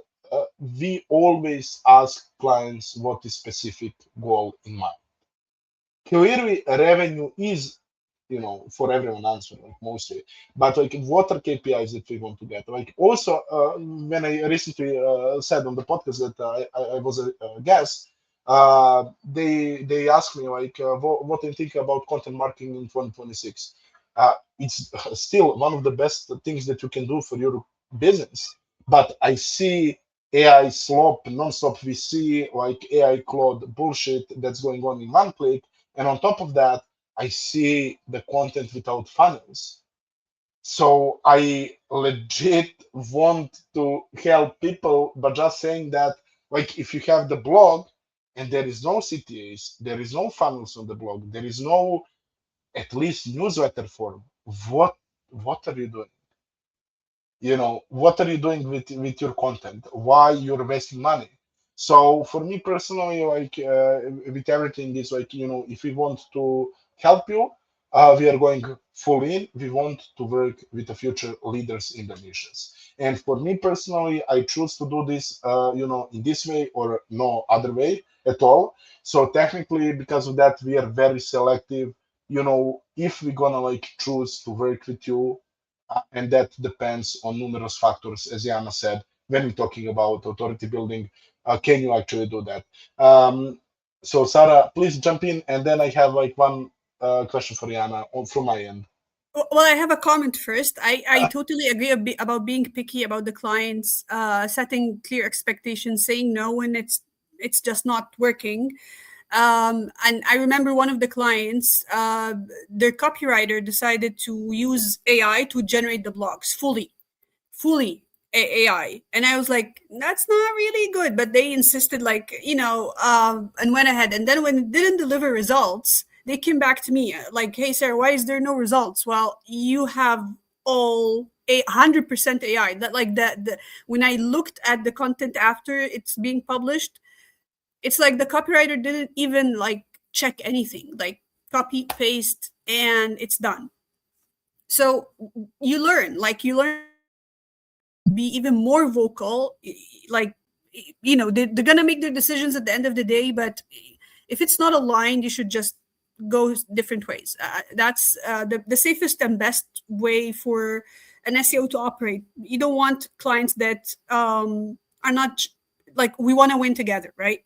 we always ask clients what is specific goal in mind. Clearly, revenue is, for everyone answer, like mostly, but like what are KPIs that we want to get? Like also, when I recently said on the podcast that I was a guest, they asked me like what I think about content marketing in 2026. It's still one of the best things that you can do for your business, but I see AI slop non-stop. We see like AI cloud bullshit that's going on in one click, and on top of that, I see the content without funnels. So I legit want to help people, but just saying that, like, if you have the blog and there is no CTAs, there is no funnels on the blog, there is no at least newsletter form, what are you doing? What are you doing with your content? Why you're wasting money? So for me personally, like with everything is like, if we want to help you, we are going full in. We want to work with the future leaders in the niches. And for me personally, I choose to do this in this way or no other way at all. So technically, because of that, we are very selective. If we're gonna like choose to work with you, and that depends on numerous factors, as Jana said, when we're talking about authority building. Can you actually do that? So, Sara, please jump in, and then I have like one question for Jana from my end. Well, I have a comment first. I totally agree about being picky about the clients, setting clear expectations, saying no when it's just not working. And I remember one of the clients, their copywriter decided to use AI to generate the blogs fully AI, and I was like, that's not really good. But they insisted, like, and went ahead. And then when it didn't deliver results, they came back to me like, "Hey, Sarah, why is there no results?" Well, you have all 100% AI. That like that. When I looked at the content after it's being published, it's like the copywriter didn't even like check anything. Like copy paste and it's done. So you learn be even more vocal, like they're gonna make their decisions at the end of the day, but if it's not aligned, you should just go different ways. That's the safest and best way for an SEO to operate. You don't want clients that are not like, we want to win together, right?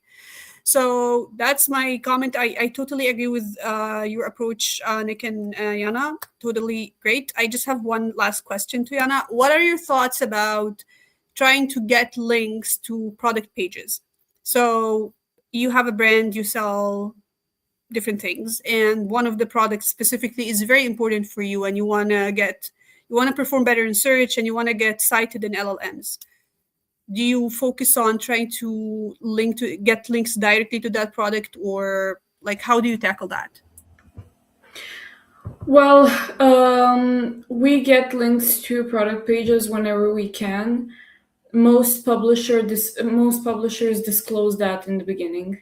So that's my comment. I totally agree with your approach, Nick and Jana. Totally great. I just have one last question to Jana. What are your thoughts about trying to get links to product pages? So you have a brand, you sell different things, and one of the products specifically is very important for you, and you want to perform better in search, and you want to get cited in LLMs. Do you focus on trying to get links directly to that product, or like, how do you tackle that? Well, we get links to product pages whenever we can. Most publishers disclose that in the beginning.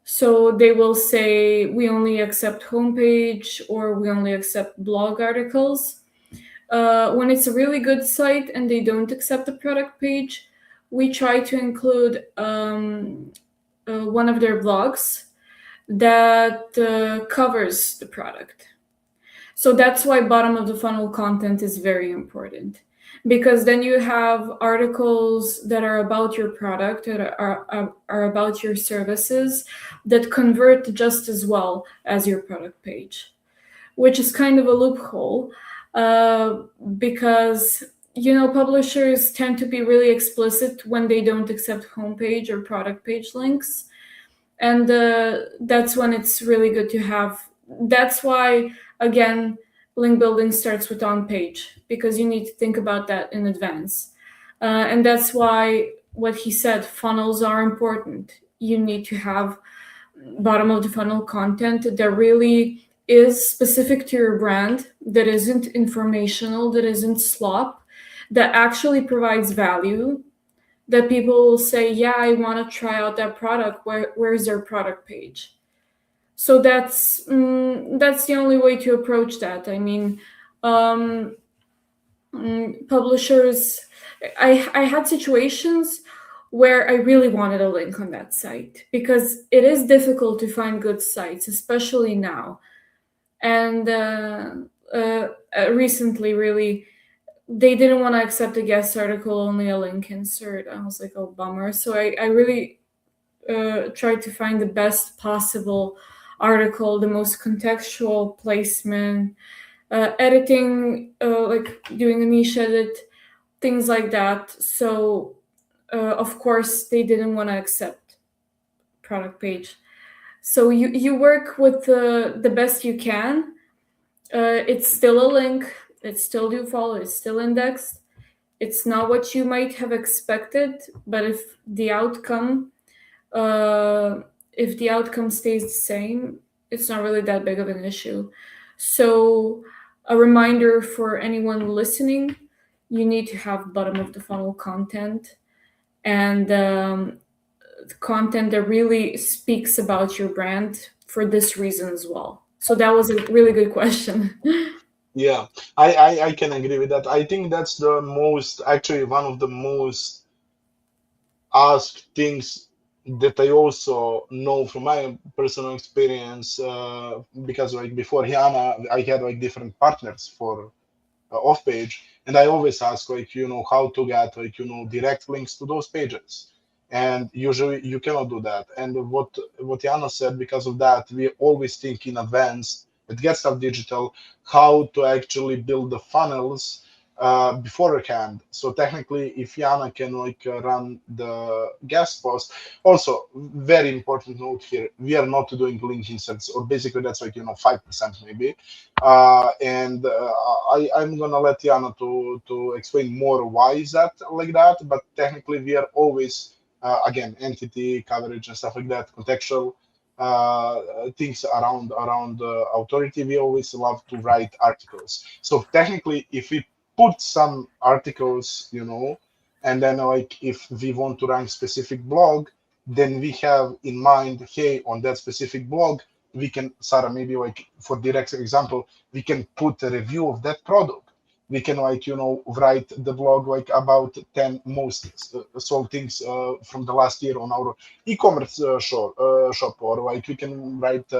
So they will say we only accept homepage or we only accept blog articles. When it's a really good site and they don't accept the product page, we try to include one of their blogs that covers the product. So that's why bottom of the funnel content is very important, because then you have articles that are about your product, that are about your services, that convert just as well as your product page, which is kind of a loophole, because publishers tend to be really explicit when they don't accept homepage or product page links, and that's when it's really good to have. That's why, again, link building starts with on page, because you need to think about that in advance. And that's why what he said, funnels are important. You need to have bottom of the funnel content that really is specific to your brand, that isn't informational, that isn't slop, that actually provides value, that people will say, yeah, I want to try out that product. Where's their product page? So that's the only way to approach that. I mean, publishers, I had situations where I really wanted a link on that site, because it is difficult to find good sites, especially now. And recently, really, they didn't want to accept a guest article, only a link insert. I was like, oh, bummer. So I really tried to find the best possible article, the most contextual placement, editing, like doing a niche edit, things like that. So of course they didn't want to accept product page. So you work with the best you can. It's still a link, it's still do follow, it's still indexed. It's not what you might have expected, but if the outcome stays the same, it's not really that big of an issue. So a reminder for anyone listening, you need to have bottom of the funnel content, and content that really speaks about your brand for this reason as well. So that was a really good question. Yeah, I can agree with that. I think that's the most, actually, one of the most asked things that I also know from my personal experience, because like before Jana, I had like different partners for off page, and I always ask, like, how to get, like, direct links to those pages, and usually you cannot do that. And what Jana said, because of that, we always think in advance at Get Stuff Digital how to actually build the funnels beforehand. So technically, if Jana can like run the guest post, also very important note here, we are not doing link inserts, or basically that's like 5% maybe. And I'm gonna let Jana to explain more why is that like that. But technically, we are always again, entity coverage and stuff like that, contextual things around authority. We always love to write articles. So technically, if we put some articles, and then like if we want to rank specific blog, then we have in mind, hey, on that specific blog, we can, Sara, maybe like for direct example, we can put a review of that product. We can like write the blog like about 10 most sold things from the last year on our e-commerce shop, or like we can write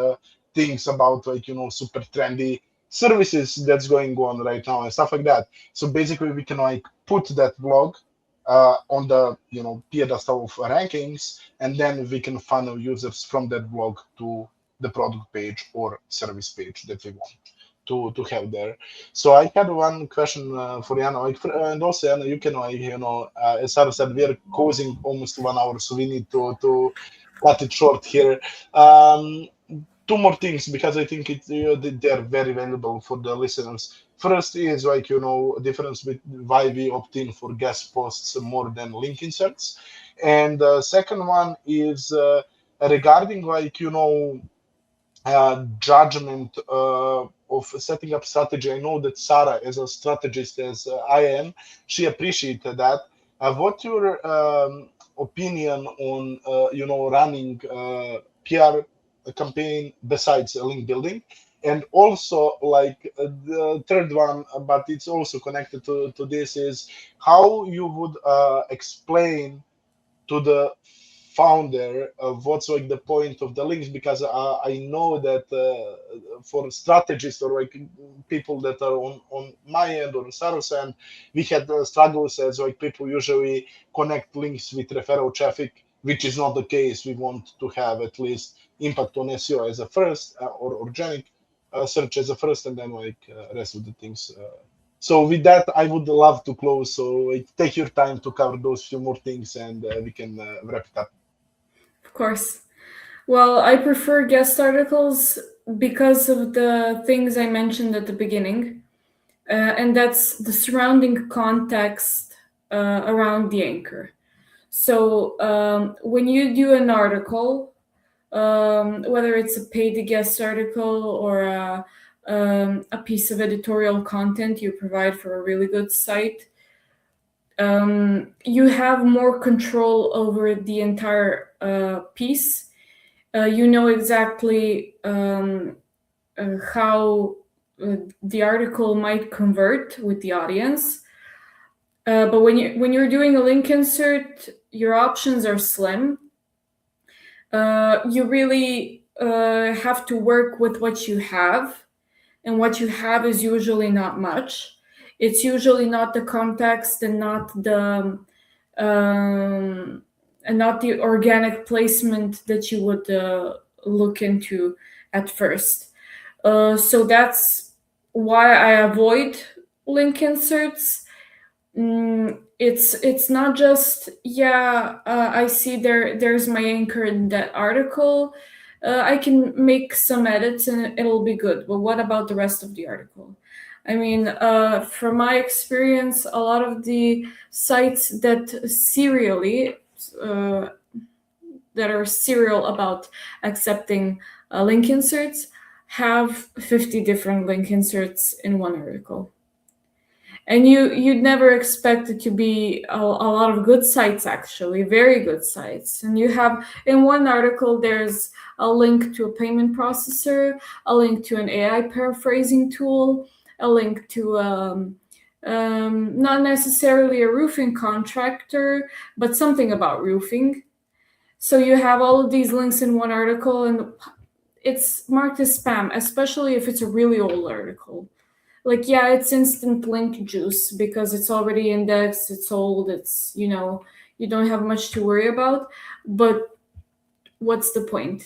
things about like super trendy services that's going on right now and stuff like that. So basically, we can like put that blog on the pedestal of rankings, and then we can funnel users from that blog to the product page or service page that we want to have there. So I had one question for Jana, and also Jana, you can as Sara said, we are causing almost 1 hour, so we need to cut it short here. Two more things because I think they are very valuable for the listeners. First is like difference with why we opt in for guest posts more than link inserts, and second one is regarding like judgment of setting up strategy. I know that Sara, as a strategist as I am, she appreciated that. What's your opinion on running PR campaign besides link building? And also, like the third one, but it's also connected to this, is how you would explain to the founder of what's like the point of the links, because I know that for strategists or like people that are on my end or Sarah's end, we had struggles as like people usually connect links with referral traffic, which is not the case. We want to have at least impact on SEO as a first or organic search as a first, and then like rest of the things. So with that, I would love to close. So like, take your time to cover those few more things, and we can wrap it up. Of course. Well, I prefer guest articles because of the things I mentioned at the beginning, and that's the surrounding context around the anchor. So when you do an article, whether it's a paid guest article or a piece of editorial content you provide for a really good site, you have more control over the entire piece. You know exactly how the article might convert with the audience. But when you're doing a link insert, your options are slim. You really have to work with what you have, and what you have is usually not much. It's usually not the context and not the organic placement that you would look into at first. So that's why I avoid link inserts. It's not just I see there's my anchor in that article. I can make some edits and it'll be good. But what about the rest of the article? I mean, from my experience, a lot of the sites that are serial about accepting link inserts have 50 different link inserts in one article. And you'd never expect it to be a lot of good sites, actually, very good sites. And you have, in one article, there's a link to a payment processor, a link to an AI paraphrasing tool, a link to not necessarily a roofing contractor, but something about roofing. So you have all of these links in one article, and it's marked as spam, especially if it's a really old article. Like, yeah, it's instant link juice because it's already indexed, it's old, it's, you don't have much to worry about. But what's the point?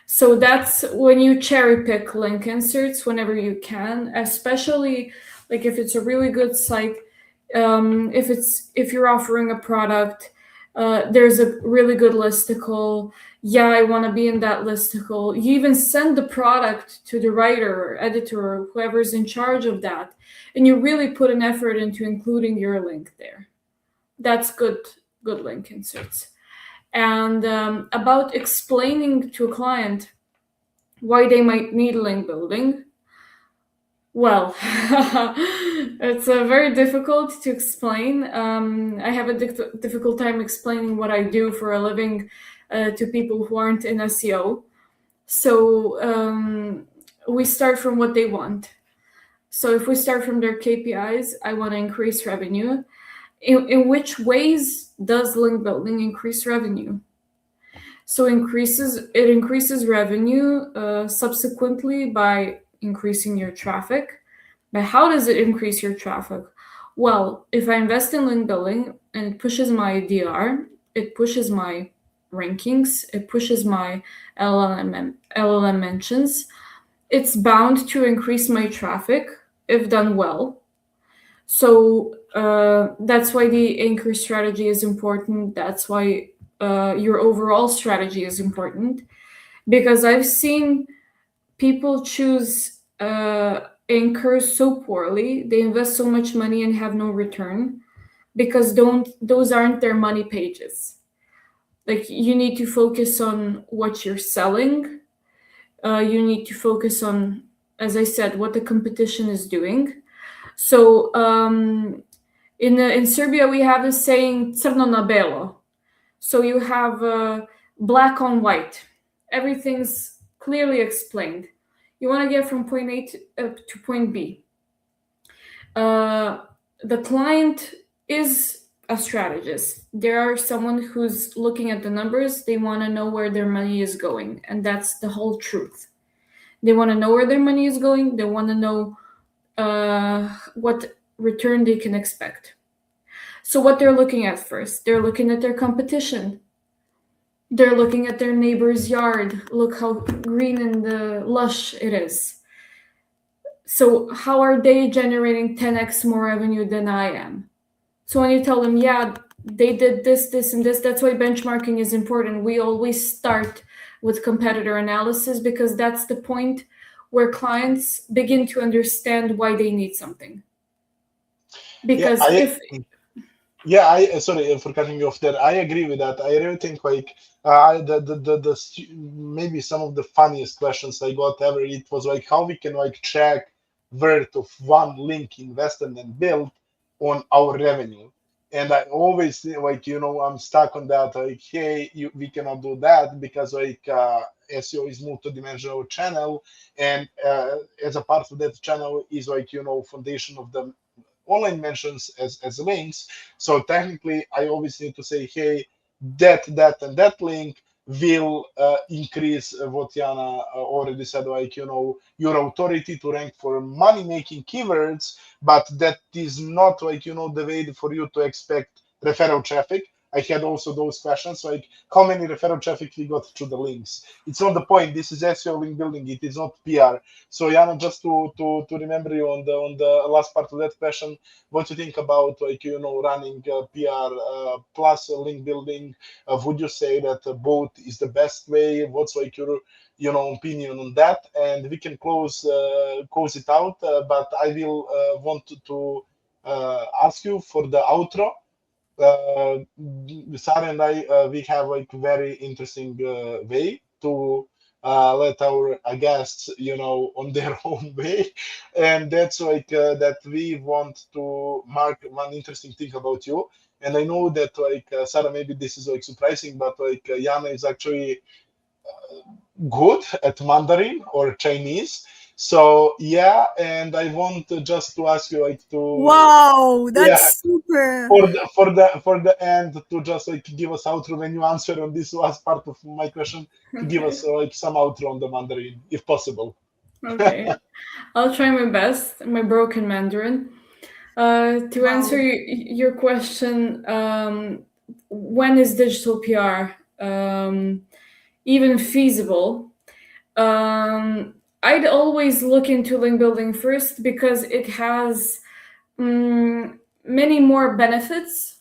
So that's when you cherry pick link inserts whenever you can, especially like if it's a really good site, if you're offering a product, there's a really good listicle. Yeah, I want to be in that listicle. You even send the product to the writer or editor or whoever's in charge of that, and you really put an effort into including your link there. That's good link inserts. And about explaining to a client why they might need link building, well, it's very difficult to explain. I have a difficult time explaining what I do for a living to people who aren't in SEO. So we start from what they want. So if we start from their KPIs, I want to increase revenue. In which ways does link building increase revenue? So it increases revenue subsequently by increasing your traffic. But how does it increase your traffic? Well, if I invest in link building and it pushes my DR, it pushes my rankings, it pushes my LLM mentions, it's bound to increase my traffic if done well. So that's why the anchor strategy is important. That's why your overall strategy is important, because I've seen people choose anchors so poorly. They invest so much money and have no return because those aren't their money pages. Like, you need to focus on what you're selling. You need to focus on, as I said, what the competition is doing. So in Serbia we have this saying "crno na belo." So you have black on white. Everything's clearly explained. You want to get from point A to point B. The client is a strategist. There are someone who's looking at the numbers. They want to know where their money is going, and that's the whole truth. They want to know where their money is going. They want to know what return they can expect. So what they're looking at first, they're looking at their competition. They're looking at their neighbor's yard. Look how green and lush it is. So how are they generating 10x more revenue than I am? So when you tell them, yeah, they did this, this, and this, that's why benchmarking is important. We always start with competitor analysis because that's the point where clients begin to understand why they need something. Because sorry for cutting you off there. I agree with that. I really think like maybe some of the funniest questions I got ever. It was like how we can like track worth of one link invested and built on our revenue. And I always like I'm stuck on that. Like, hey, we cannot do that because like SEO is multi-dimensional channel, and as a part of that channel is like foundation of the online mentions as links. So technically, I always need to say, hey, that and that link will increase what Jana already said, like your authority to rank for money making keywords, but that is not like the way for you to expect referral traffic. I had also those questions like how many referral traffic we got through the links. It's not the point. This is SEO link building. It is not PR. So Jana, just to remember you on the last part of that question, what you think about like running PR plus link building? Would you say that both is the best way? What's like your opinion on that? And we can close it out. But I will want to ask you for the outro. Sara and I, we have like very interesting way to let our guests, on their own way, and that's like that we want to mark one interesting thing about you. And I know that like Sara, maybe this is like surprising, but like Jana is actually good at Mandarin or Chinese. So yeah, and I want just to ask you like to Wow, yeah that's super. for the end to just like give us outro when you answer on this last part of my question to give us like some outro on the Mandarin if possible. Okay, I'll try my best, my broken Mandarin. To answer your question, when is digital PR even feasible? I'd always look into link building first because it has many more benefits.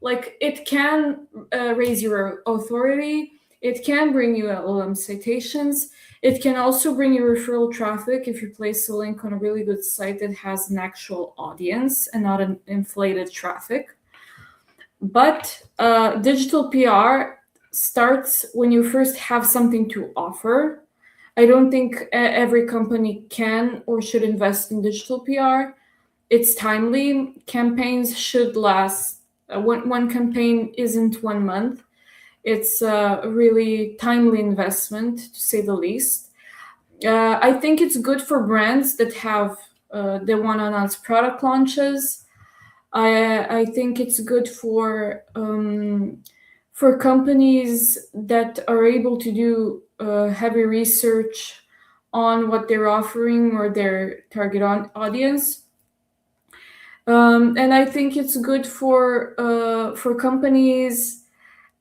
Like, it can raise your authority, it can bring you LLM citations, it can also bring you referral traffic if you place a link on a really good site that has an actual audience and not an inflated traffic. But digital PR starts when you first have something to offer. I don't think every company can or should invest in digital PR. It's timely. Campaigns should last. One campaign isn't 1 month. It's a really timely investment, to say the least. I think it's good for brands that have they want to announce product launches. I think it's good for for companies that are able to do heavy research on what they're offering or their target audience. And I think it's good for companies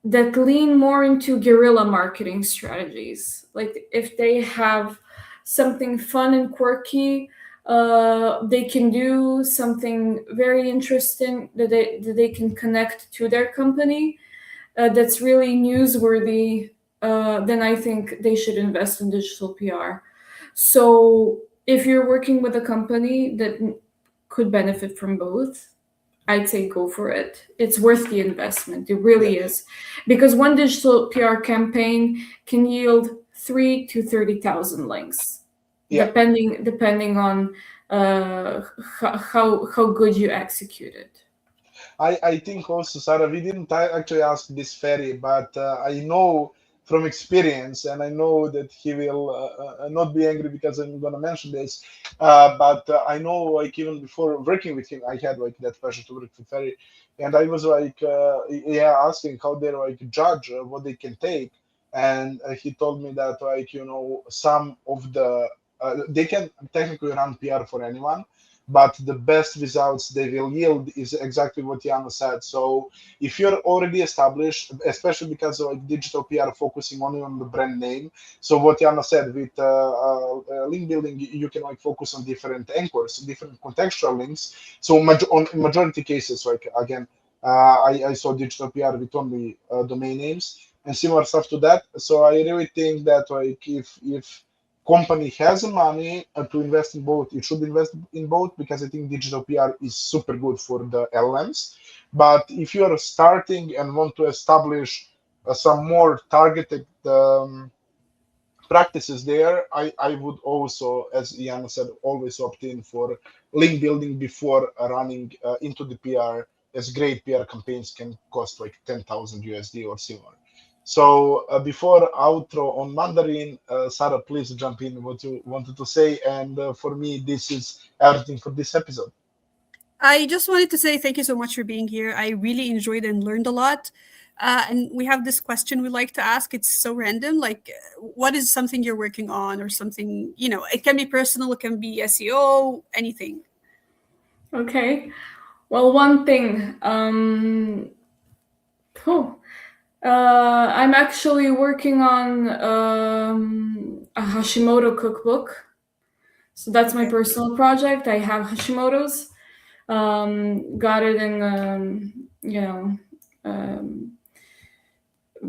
that lean more into guerrilla marketing strategies. Like if they have something fun and quirky, they can do something very interesting that they can connect to their company. That's really newsworthy. Then I think they should invest in digital PR. So if you're working with a company that could benefit from both, I'd say go for it. It's worth the investment. It really is. Because one digital PR campaign can yield 3 to 30,000 links, depending on how good you execute it. I think also, Sarah, we didn't actually ask this Ferry, but I know from experience, and I know that he will not be angry because I'm going to mention this, but I know, like, even before working with him, I had like that pleasure to work with Ferry, and I was like, yeah, asking how they like judge what they can take, and he told me that, like, some of the they can technically run PR for anyone, but the best results they will yield is exactly what Jana said. So if you're already established, especially because like digital PR focusing only on the brand name, so what Jana said with link building, you can like focus on different anchors, different contextual links. So on majority cases, like again, I saw digital PR with only domain names and similar stuff to that. So I really think that like if company has the money to invest in both, it should invest in both, because I think digital PR is super good for the LMs. But if you are starting and want to establish some more targeted practices there, I would also, as Jana said, always opt in for link building before running into the PR, as great PR campaigns can cost like 10,000 USD or similar. So before outro on Mandarin, Sara, please jump in what you wanted to say. And for me, this is everything for this episode. I just wanted to say thank you so much for being here. I really enjoyed and learned a lot. And we have this question we like to ask. It's so random. Like, what is something you're working on, or something, it can be personal, it can be SEO, anything. Okay. Well, one thing. I'm actually working on a Hashimoto cookbook. So that's my personal project. I have Hashimoto's. Got it in,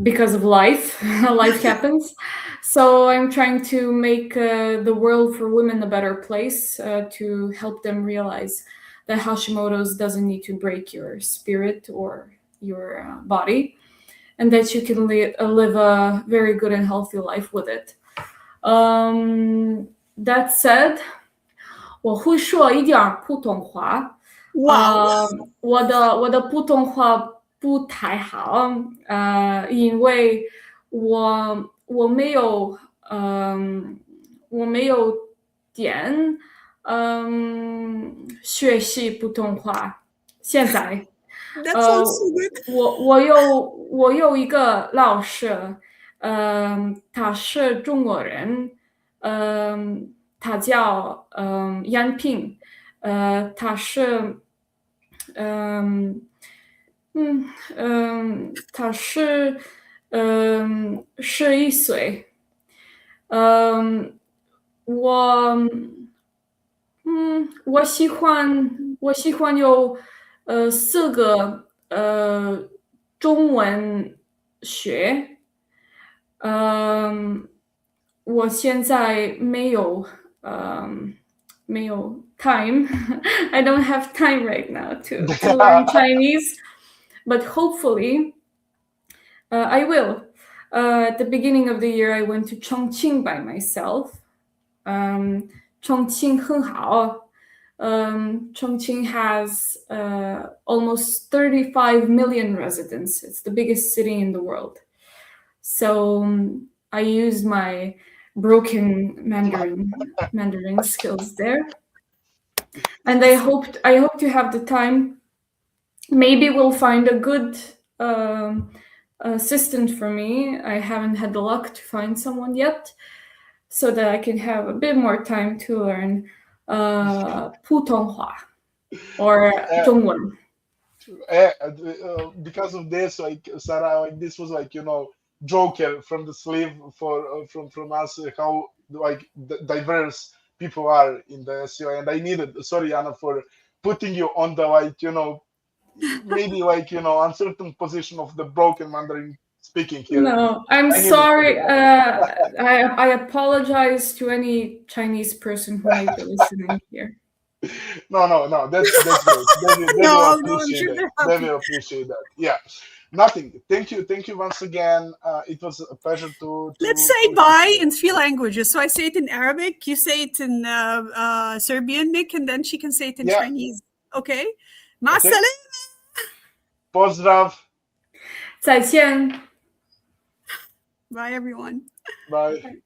because of life. Life happens. So I'm trying to make the world for women a better place, to help them realize that Hashimoto's doesn't need to break your spirit or your body, and that you can live a very good and healthy life with it. That said, 我会说一点普通话。Wow. 我的普通话不太好，因为我没有点学习普通话。现在 That sounds so good. 我有一个老师，他是中国人，他叫杨平，他是他是11岁，我我喜欢有4个中文学，我现在没有 time. I don't have time right now to learn Chinese, but hopefully I will. At the beginning of the year, I went to Chongqing by myself. Chongqing 很好. Chongqing has almost 35 million residents. It's the biggest city in the world. So I used my broken Mandarin skills there, and I hope to have the time. Maybe we'll find a good assistant for me. I haven't had the luck to find someone yet, so that I can have a bit more time to learn 普通话 or 中文。 Because of this, like Sarah, like this was like Joker from the sleeve for from us, how like diverse people are in the SEO, and I needed, sorry Jana, for putting you on the like maybe like uncertain position of the broken Mandarin speaking here. No, I'm I needed sorry. to- I apologize to any Chinese person who may be listening here. No, that's great. They will No, I'm appreciate sure that. they're They happy. will appreciate that. Yeah, nothing. Thank you once again. It was a pleasure to Let's say to bye in 3 languages. So I say it in Arabic, you say it in Serbian, Nick, and then she can say it in Yeah. Chinese. Okay? Ma Okay. salam. Pozdrav. 再见。 Bye, everyone. Bye.